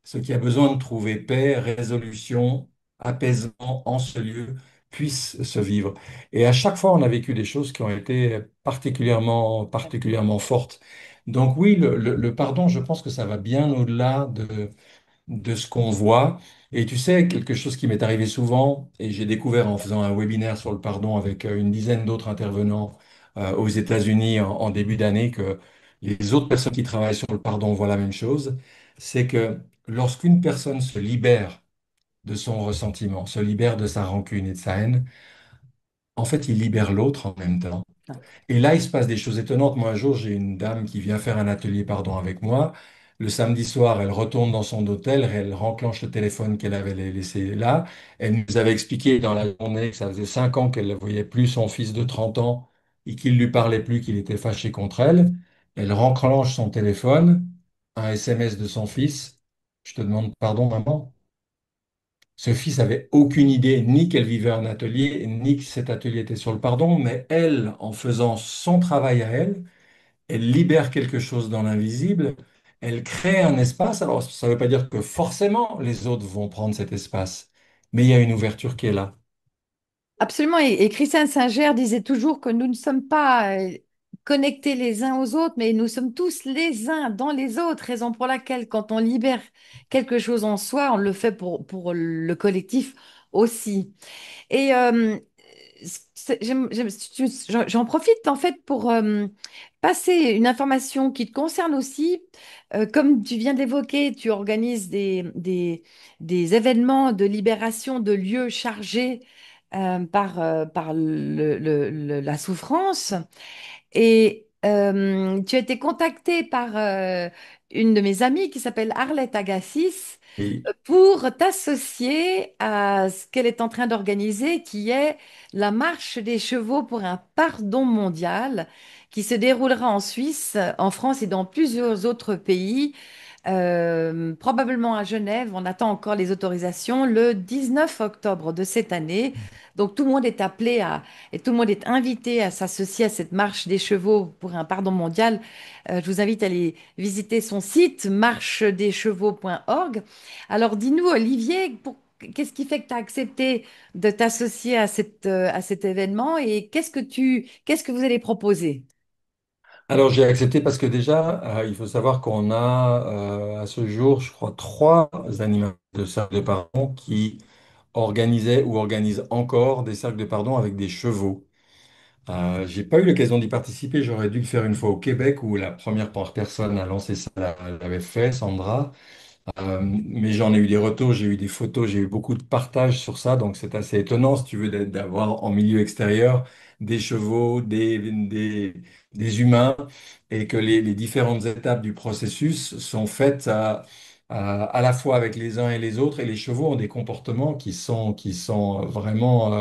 ce qui a besoin de trouver paix, résolution, apaisement en ce lieu, puisse se vivre. Et à chaque fois, on a vécu des choses qui ont été particulièrement fortes. Donc oui, le pardon, je pense que ça va bien au-delà de ce qu'on voit. Et tu sais, quelque chose qui m'est arrivé souvent, et j'ai découvert en faisant un webinaire sur le pardon avec une dizaine d'autres intervenants aux États-Unis en début d'année, que les autres personnes qui travaillent sur le pardon voient la même chose, c'est que lorsqu'une personne se libère de son ressentiment, se libère de sa rancune et de sa haine, en fait, il libère l'autre en même temps. Et là, il se passe des choses étonnantes. Moi, un jour, j'ai une dame qui vient faire un atelier pardon avec moi. Le samedi soir, elle retourne dans son hôtel, elle renclenche le téléphone qu'elle avait laissé là. Elle nous avait expliqué dans la journée que ça faisait 5 ans qu'elle ne voyait plus son fils de 30 ans et qu'il lui parlait plus, qu'il était fâché contre elle. Elle renclenche son téléphone, un SMS de son fils. Je te demande pardon, maman. Ce fils avait aucune idée ni qu'elle vivait un atelier, ni que cet atelier était sur le pardon, mais elle, en faisant son travail à elle, elle libère quelque chose dans l'invisible, elle crée un espace. Alors, ça ne veut pas dire que forcément les autres vont prendre cet espace, mais il y a une ouverture qui est là. Absolument. Et Christiane Singer disait toujours que nous ne sommes pas connectés les uns aux autres, mais nous sommes tous les uns dans les autres. Raison pour laquelle, quand on libère quelque chose en soi, on le fait pour le collectif aussi. Et j'en profite en fait pour passer une information qui te concerne aussi. Comme tu viens d'évoquer, tu organises des événements de libération de lieux chargés par la souffrance. Et tu as été contacté par une de mes amies qui s'appelle Arlette Agassiz Et, pour t'associer à ce qu'elle est en train d'organiser, qui est la marche des chevaux pour un pardon mondial, qui se déroulera en Suisse, en France et dans plusieurs autres pays, probablement à Genève. On attend encore les autorisations le 19 octobre de cette année. Donc tout le monde est appelé à, et tout le monde est invité à s'associer à cette marche des chevaux pour un pardon mondial. Je vous invite à aller visiter son site marchedeschevaux.org. Alors dis-nous, Olivier, qu'est-ce qui fait que tu as accepté de t'associer à cet événement et qu'est-ce que vous allez proposer? alors j'ai accepté parce que déjà, il faut savoir qu'on a à ce jour, je crois, trois animateurs de cercle de pardon qui organisaient ou organisent encore des cercles de pardon avec des chevaux. J'ai pas eu l'occasion d'y participer, j'aurais dû le faire une fois au Québec où la première personne à lancer ça l'avait fait, Sandra. Mais j'en ai eu des retours, j'ai eu des photos, j'ai eu beaucoup de partages sur ça, donc c'est assez étonnant si tu veux d'avoir en milieu extérieur des chevaux, des humains, et que les différentes étapes du processus sont faites à la fois avec les uns et les autres, et les chevaux ont des comportements qui sont vraiment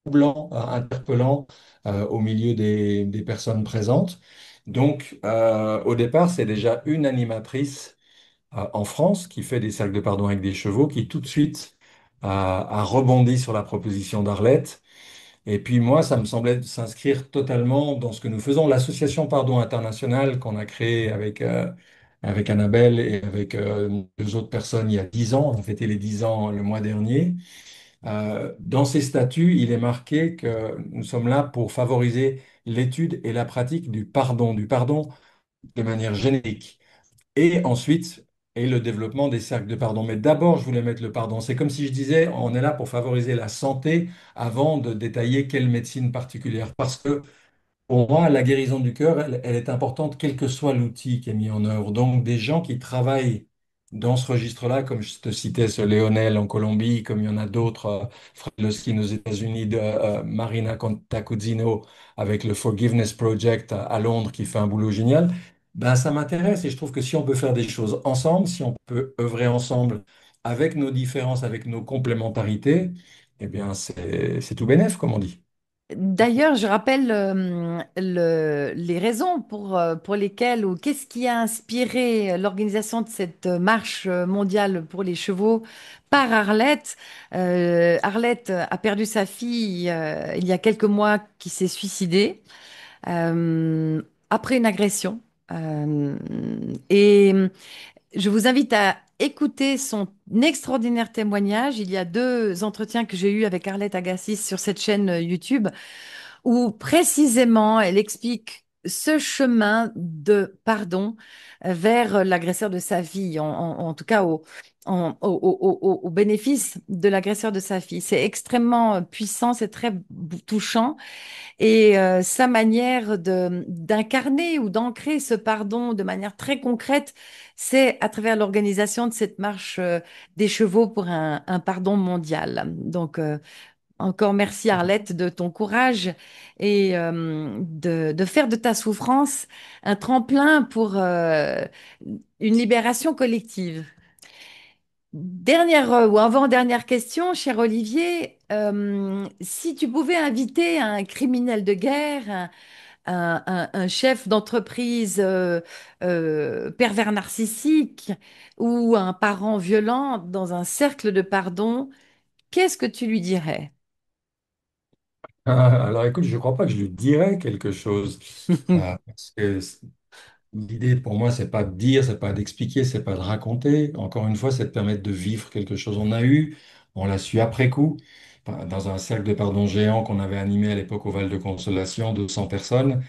troublants, interpellants au milieu des personnes présentes. Donc, au départ, c'est déjà une animatrice en France qui fait des cercles de pardon avec des chevaux, qui tout de suite a rebondi sur la proposition d'Arlette. Et puis moi, ça me semblait s'inscrire totalement dans ce que nous faisons. L'association Pardon International qu'on a créée avec Annabelle et avec deux autres personnes il y a 10 ans, on a fêté les 10 ans le mois dernier. Dans ces statuts, il est marqué que nous sommes là pour favoriser l'étude et la pratique du pardon de manière générique. Et ensuite, et le développement des cercles de pardon. Mais d'abord, je voulais mettre le pardon. C'est comme si je disais, on est là pour favoriser la santé avant de détailler quelle médecine particulière. Parce que pour moi, la guérison du cœur, elle est importante, quel que soit l'outil qui est mis en œuvre. Donc, des gens qui travaillent dans ce registre-là, comme je te citais ce Léonel en Colombie, comme il y en a d'autres, Fred Luskin aux États-Unis, Marina Contacuzzino avec le Forgiveness Project à Londres, qui fait un boulot génial, ben, ça m'intéresse et je trouve que si on peut faire des choses ensemble, si on peut œuvrer ensemble avec nos différences, avec nos complémentarités, eh bien, c'est tout bénef, comme on dit. D'ailleurs, je rappelle les raisons pour lesquelles ou qu'est-ce qui a inspiré l'organisation de cette marche mondiale pour les chevaux par Arlette. Arlette a perdu sa fille il y a quelques mois qui s'est suicidée euh, après une agression. Euh, et je vous invite à écouter son extraordinaire témoignage. Il y a deux entretiens que j'ai eus avec Arlette Agassiz sur cette chaîne YouTube où précisément elle explique ce chemin de pardon vers l'agresseur de sa fille, en tout cas au bénéfice de l'agresseur de sa fille. C'est extrêmement puissant, c'est très touchant. Et sa manière d'incarner ou d'ancrer ce pardon de manière très concrète, c'est à travers l'organisation de cette marche des chevaux pour un pardon mondial. Donc, encore merci Arlette de ton courage et de faire de ta souffrance un tremplin pour une libération collective. Dernière ou avant-dernière question, cher Olivier, si tu pouvais inviter un criminel de guerre, un chef d'entreprise pervers narcissique ou un parent violent dans un cercle de pardon, qu'est-ce que tu lui dirais? Alors écoute, je ne crois pas que je lui dirais quelque chose. Parce que l'idée pour moi, c'est pas de dire, c'est pas d'expliquer, c'est pas de raconter. Encore une fois, c'est de permettre de vivre quelque chose. On l'a su après coup, dans un cercle de pardon géant qu'on avait animé à l'époque au Val de Consolation, 200 personnes.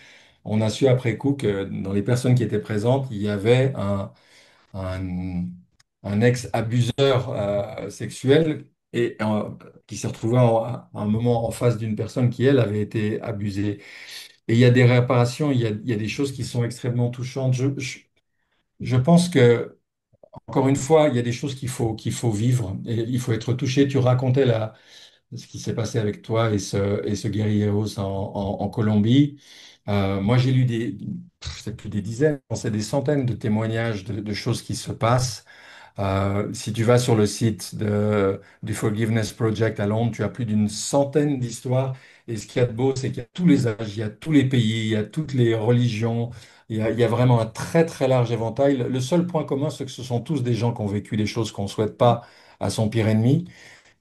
On a su après coup que dans les personnes qui étaient présentes, il y avait un, un ex-abuseur sexuel et qui s'est retrouvé à un moment en face d'une personne qui, elle, avait été abusée. Et il y a des réparations, il y a des choses qui sont extrêmement touchantes. Je pense que, encore une fois, il y a des choses qu'il faut vivre et il faut être touché. Tu racontais ce qui s'est passé avec toi et ce guerrieros en Colombie. Moi, j'ai lu c'est plus des dizaines, c'est des centaines de témoignages de choses qui se passent. Si tu vas sur le site du Forgiveness Project à Londres, tu as plus d'une centaine d'histoires. Et ce qu'il y a de beau, c'est qu'il y a tous les âges, il y a tous les pays, il y a toutes les religions, il y a vraiment un très très large éventail. Le seul point commun, c'est que ce sont tous des gens qui ont vécu des choses qu'on ne souhaite pas à son pire ennemi,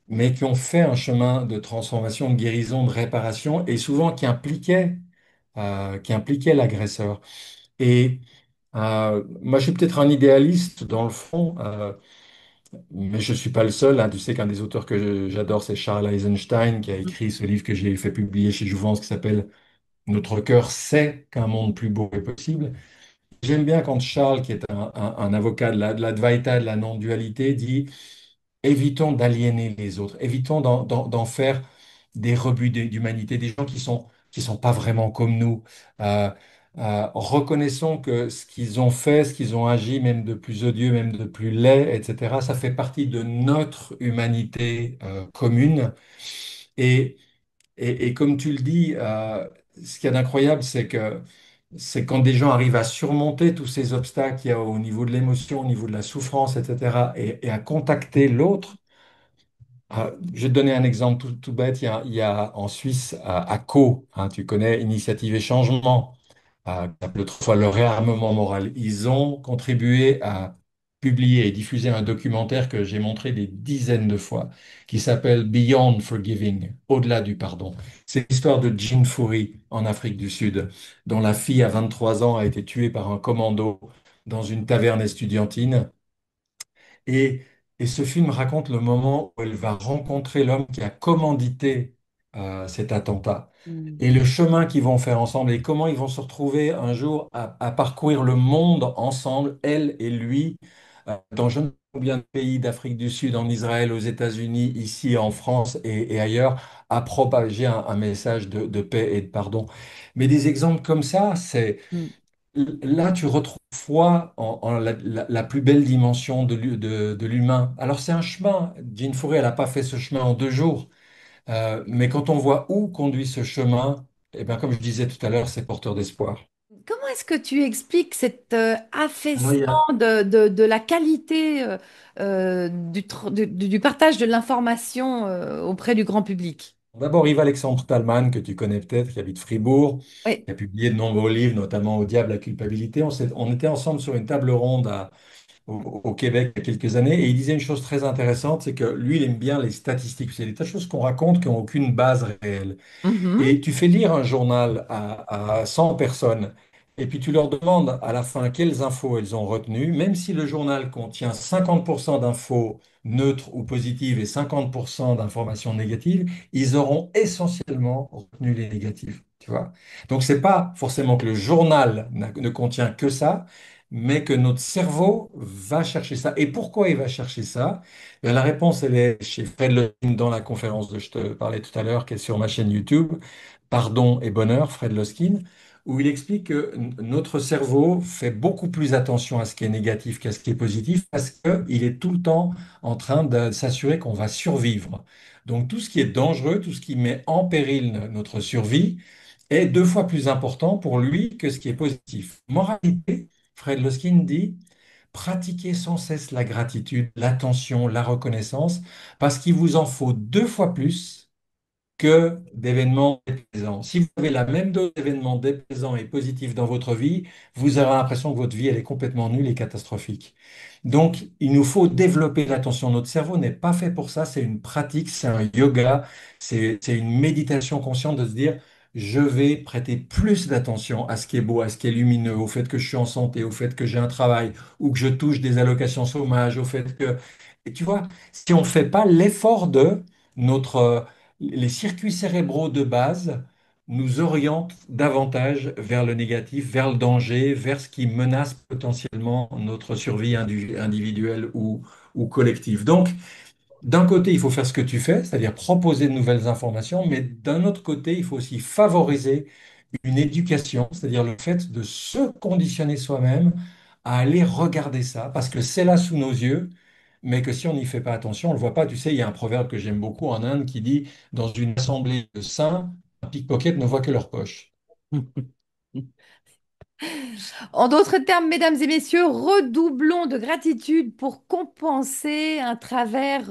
mais qui ont fait un chemin de transformation, de guérison, de réparation, et souvent qui impliquait l'agresseur. Et moi, je suis peut-être un idéaliste dans le fond. Mais je ne suis pas le seul, hein. Tu sais qu'un des auteurs que j'adore, c'est Charles Eisenstein, qui a écrit ce livre que j'ai fait publier chez Jouvence, qui s'appelle Notre cœur sait qu'un monde plus beau est possible. J'aime bien quand Charles, qui est un avocat de l'Advaita, de la non-dualité, dit évitons d'aliéner les autres, évitons d'en faire des rebuts d'humanité, des gens qui sont pas vraiment comme nous. Euh, Reconnaissons que ce qu'ils ont fait, ce qu'ils ont agi, même de plus odieux, même de plus laid, etc., ça fait partie de notre humanité commune. Et, et comme tu le dis, ce qu'il y a d'incroyable, c'est quand des gens arrivent à surmonter tous ces obstacles qu'il y a au niveau de l'émotion, au niveau de la souffrance, etc., et à contacter l'autre. Je vais te donner un exemple tout bête. Il y a en Suisse, à Caux, hein, tu connais Initiative et Changement, qui s'appelle autrefois le réarmement moral. Ils ont contribué à publier et diffuser un documentaire que j'ai montré des dizaines de fois, qui s'appelle Beyond Forgiving, au-delà du pardon. C'est l'histoire de Jean Foury en Afrique du Sud, dont la fille à 23 ans a été tuée par un commando dans une taverne estudiantine. Et, et ce film raconte le moment où elle va rencontrer l'homme qui a commandité cet attentat Mm. et le chemin qu'ils vont faire ensemble et comment ils vont se retrouver un jour à parcourir le monde ensemble, elle et lui, dans je ne sais combien de pays d'Afrique du Sud, en Israël, aux États-Unis, ici en France et ailleurs, à propager un message de paix et de pardon. Mais des exemples comme ça, c'est Mm. là, tu retrouves foi en la plus belle dimension de l'humain. Alors, c'est un chemin. Jean Fourré, elle n'a pas fait ce chemin en 2 jours. Mais quand on voit où conduit ce chemin, eh bien, comme je disais tout à l'heure, c'est porteur d'espoir. Comment est-ce que tu expliques cet Alors, il y affaissement a- de la qualité du partage de l'information auprès du grand public? D'abord, Yves-Alexandre Talman, que tu connais peut-être, qui habite Fribourg, Oui. qui a publié de nombreux livres, notamment Au diable, la culpabilité. On était ensemble sur une table ronde au Québec il y a quelques années, et il disait une chose très intéressante, c'est que lui, il aime bien les statistiques. C'est des tas de choses qu'on raconte qui n'ont aucune base réelle. Mhm. Et tu fais lire un journal à 100 personnes, et puis tu leur demandes à la fin quelles infos elles ont retenues, même si le journal contient 50% d'infos neutres ou positives et 50% d'informations négatives, ils auront essentiellement retenu les négatives. Tu vois? Donc, c'est pas forcément que le journal ne contient que ça, mais que notre cerveau va chercher ça. Et pourquoi il va chercher ça? La réponse, elle est chez Fred Levine dans la conférence de je te parlais tout à l'heure, qui est sur ma chaîne YouTube, Pardon et bonheur, Fred Loskin, où il explique que notre cerveau fait beaucoup plus attention à ce qui est négatif qu'à ce qui est positif parce qu'il est tout le temps en train de s'assurer qu'on va survivre. Donc tout ce qui est dangereux, tout ce qui met en péril notre survie est 2 fois plus important pour lui que ce qui est positif. Moralité, Fred Loskin dit, pratiquez sans cesse la gratitude, l'attention, la reconnaissance, parce qu'il vous en faut 2 fois plus que d'événements déplaisants. Si vous avez la même dose d'événements déplaisants et positifs dans votre vie, vous aurez l'impression que votre vie, elle est complètement nulle et catastrophique. Donc, il nous faut développer l'attention. Notre cerveau n'est pas fait pour ça. C'est une pratique, c'est un yoga, c'est une méditation consciente de se dire, je vais prêter plus d'attention à ce qui est beau, à ce qui est lumineux, au fait que je suis en santé, au fait que j'ai un travail ou que je touche des allocations chômage, au fait que... Et tu vois, si on ne fait pas l'effort de notre... les circuits cérébraux de base nous orientent davantage vers le négatif, vers le danger, vers ce qui menace potentiellement notre survie individuelle ou collective. Donc, d'un côté, il faut faire ce que tu fais, c'est-à-dire proposer de nouvelles informations, mais d'un autre côté, il faut aussi favoriser une éducation, c'est-à-dire le fait de se conditionner soi-même à aller regarder ça, parce que c'est là sous nos yeux, mais que si on n'y fait pas attention, on ne le voit pas. Tu sais, il y a un proverbe que j'aime beaucoup en Inde qui dit, dans une assemblée de saints, un pickpocket ne voit que leur poche. En d'autres termes, mesdames et messieurs, redoublons de gratitude pour compenser un travers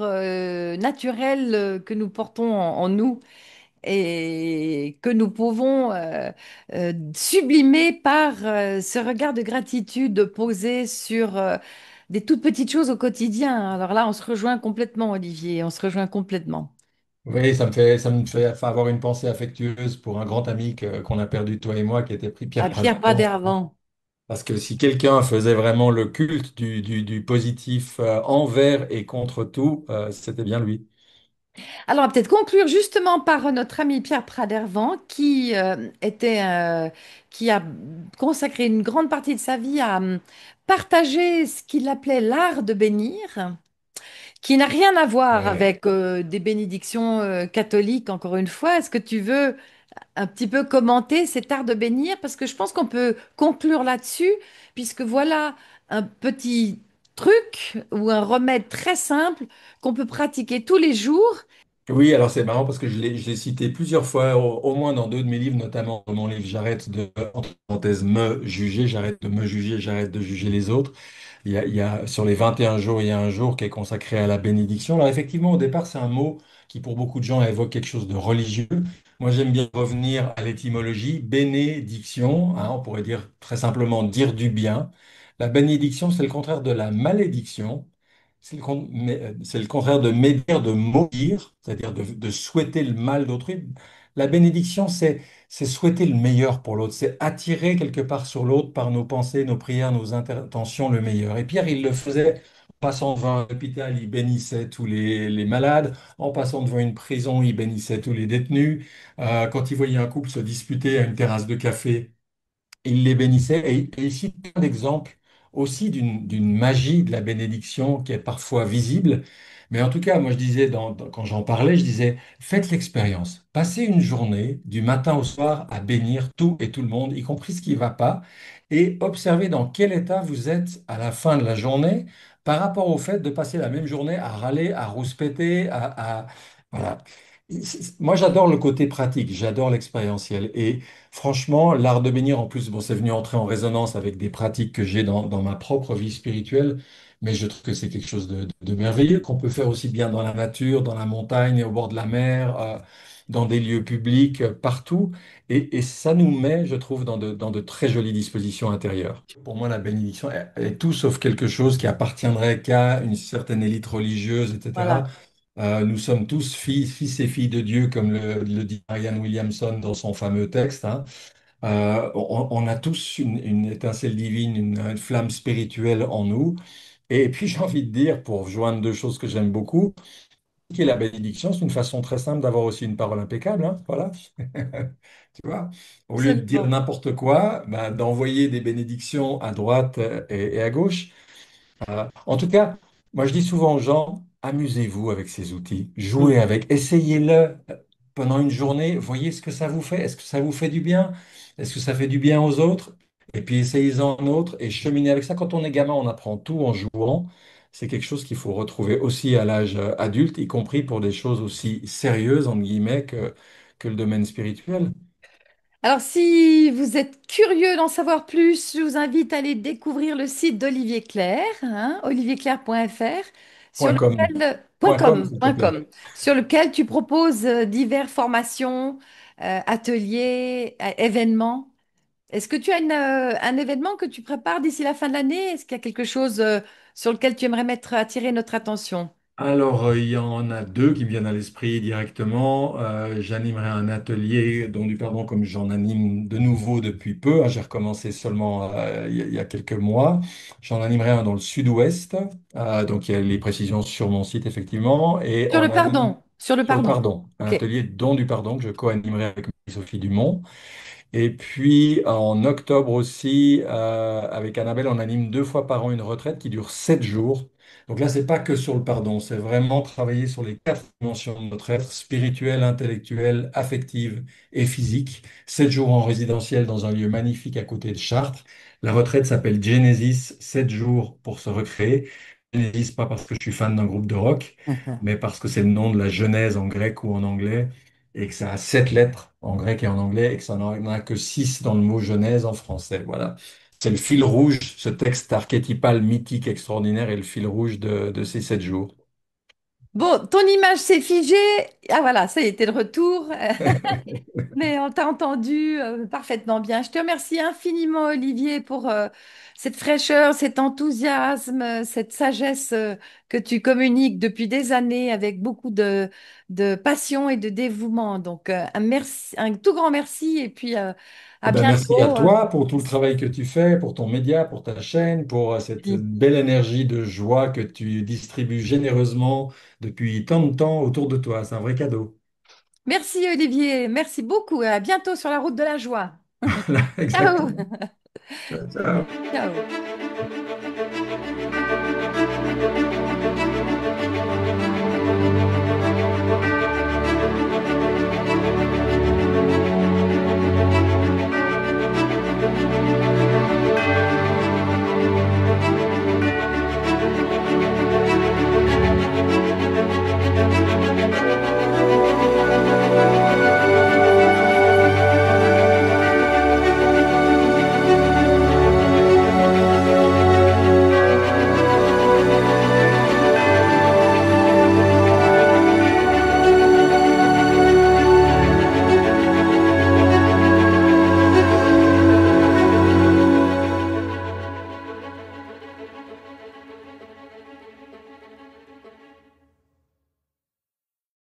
naturel que nous portons en nous et que nous pouvons sublimer par ce regard de gratitude posé sur des toutes petites choses au quotidien. Alors là, on se rejoint complètement, Olivier, on se rejoint complètement. Oui, ça me fait avoir une pensée affectueuse pour un grand ami qu'on a perdu, toi et moi, qui était pris Pierre À Pierre Pradon. Prader-Avant. Parce que si quelqu'un faisait vraiment le culte du positif envers et contre tout, c'était bien lui. Alors, on va peut-être conclure justement par notre ami Pierre Pradervant, qui a consacré une grande partie de sa vie à partager ce qu'il appelait l'art de bénir, qui n'a rien à voir Ouais. avec des bénédictions catholiques, encore une fois. Est-ce que tu veux un petit peu commenter cet art de bénir? Parce que je pense qu'on peut conclure là-dessus, puisque voilà un petit truc ou un remède très simple qu'on peut pratiquer tous les jours. Oui, alors c'est marrant parce que je l'ai cité plusieurs fois, au moins dans deux de mes livres, notamment dans mon livre J'arrête de, entre parenthèses, me juger, j'arrête de me juger, j'arrête de juger les autres. Il y a sur les 21 jours, il y a un jour qui est consacré à la bénédiction. Alors effectivement, au départ, c'est un mot qui pour beaucoup de gens évoque quelque chose de religieux. Moi, j'aime bien revenir à l'étymologie, bénédiction, hein, on pourrait dire très simplement dire du bien. La bénédiction, c'est le contraire de la malédiction. C'est le contraire de médire, de maudire, c'est-à-dire de souhaiter le mal d'autrui. La bénédiction, c'est souhaiter le meilleur pour l'autre, c'est attirer quelque part sur l'autre par nos pensées, nos prières, nos intentions le meilleur. Et Pierre, il le faisait en passant devant un hôpital, il bénissait tous les malades, en passant devant une prison, il bénissait tous les détenus. Quand il voyait un couple se disputer à une terrasse de café, il les bénissait et il cite plein d'exemples aussi d'une magie de la bénédiction qui est parfois visible. Mais en tout cas, moi je disais, quand j'en parlais, je disais, faites l'expérience. Passez une journée du matin au soir à bénir tout et tout le monde, y compris ce qui ne va pas, et observez dans quel état vous êtes à la fin de la journée par rapport au fait de passer la même journée à râler, à rouspéter, voilà. Moi, j'adore le côté pratique, j'adore l'expérientiel. Et franchement, l'art de bénir, en plus, bon, c'est venu entrer en résonance avec des pratiques que j'ai dans ma propre vie spirituelle, mais je trouve que c'est quelque chose de merveilleux qu'on peut faire aussi bien dans la nature, dans la montagne, au bord de la mer, dans des lieux publics, partout. Et ça nous met, je trouve, dans de très jolies dispositions intérieures. Pour moi, la bénédiction est tout sauf quelque chose qui appartiendrait qu'à une certaine élite religieuse, etc. Voilà. Nous sommes tous fils et filles de Dieu, comme le dit Marianne Williamson dans son fameux texte, hein. On a tous une étincelle divine, une flamme spirituelle en nous. Et puis j'ai envie de dire, pour joindre deux choses que j'aime beaucoup, qui est la bénédiction, c'est une façon très simple d'avoir aussi une parole impeccable, hein, voilà. Tu vois, au lieu de dire Absolument. n'importe quoi, ben, d'envoyer des bénédictions à droite et à gauche. En tout cas, moi je dis souvent aux gens, amusez-vous avec ces outils, jouez avec, essayez-le pendant une journée, voyez ce que ça vous fait. Est-ce que ça vous fait du bien? Est-ce que ça fait du bien aux autres? Et puis essayez-en un autre et cheminez avec ça. Quand on est gamin, on apprend tout en jouant. C'est quelque chose qu'il faut retrouver aussi à l'âge adulte, y compris pour des choses aussi sérieuses, entre guillemets, que le domaine spirituel. Alors, si vous êtes curieux d'en savoir plus, je vous invite à aller découvrir le site d'Olivier Clair, hein, olivierclair.fr, sur Point .com. lequel .com, s'il te Point plaît. com, sur lequel tu proposes diverses formations, ateliers, événements. Est-ce que tu as un événement que tu prépares d'ici la fin de l'année? Est-ce qu'il y a quelque chose sur lequel tu aimerais attirer notre attention? Alors, il y en a deux qui me viennent à l'esprit directement. J'animerai un atelier dont du pardon, comme j'en anime de nouveau depuis peu, hein, j'ai recommencé seulement il y a quelques mois. J'en animerai un dans le sud-ouest, donc il y a les précisions sur mon site effectivement, et Sur en le anime pardon, sur le sur le pardon. pardon, un Ok. atelier don du pardon que je co-animerai avec Sophie Dumont. Et puis en octobre aussi, avec Annabelle, on anime 2 fois par an une retraite qui dure 7 jours. Donc là, c'est pas que sur le pardon, c'est vraiment travailler sur les 4 dimensions de notre être, spirituelle, intellectuelle, affective et physique. 7 jours en résidentiel dans un lieu magnifique à côté de Chartres. La retraite s'appelle Genesis, 7 jours pour se recréer. Genesis, pas parce que je suis fan d'un groupe de rock, mais parce que c'est le nom de la Genèse en grec ou en anglais et que ça a 7 lettres en grec et en anglais et que ça n'en a que 6 dans le mot Genèse en français. Voilà. C'est le fil rouge, ce texte archétypal, mythique, extraordinaire est le fil rouge de ces 7 jours. Bon, ton image s'est figée. Ah voilà, ça y est, t'es de retour. Mais on t'a entendu parfaitement bien. Je te remercie infiniment, Olivier, pour cette fraîcheur, cet enthousiasme, cette sagesse que tu communiques depuis des années avec beaucoup de passion et de dévouement. Donc, un merci, un tout grand merci et puis Eh à ben, merci à bientôt. toi pour tout le travail que tu fais, pour ton média, pour ta chaîne, pour cette belle énergie de joie que tu distribues généreusement depuis tant de temps autour de toi. C'est un vrai cadeau. Merci, Olivier. Merci beaucoup. À bientôt sur la route de la joie. Ciao. Exactement. Ciao, ciao. Ciao.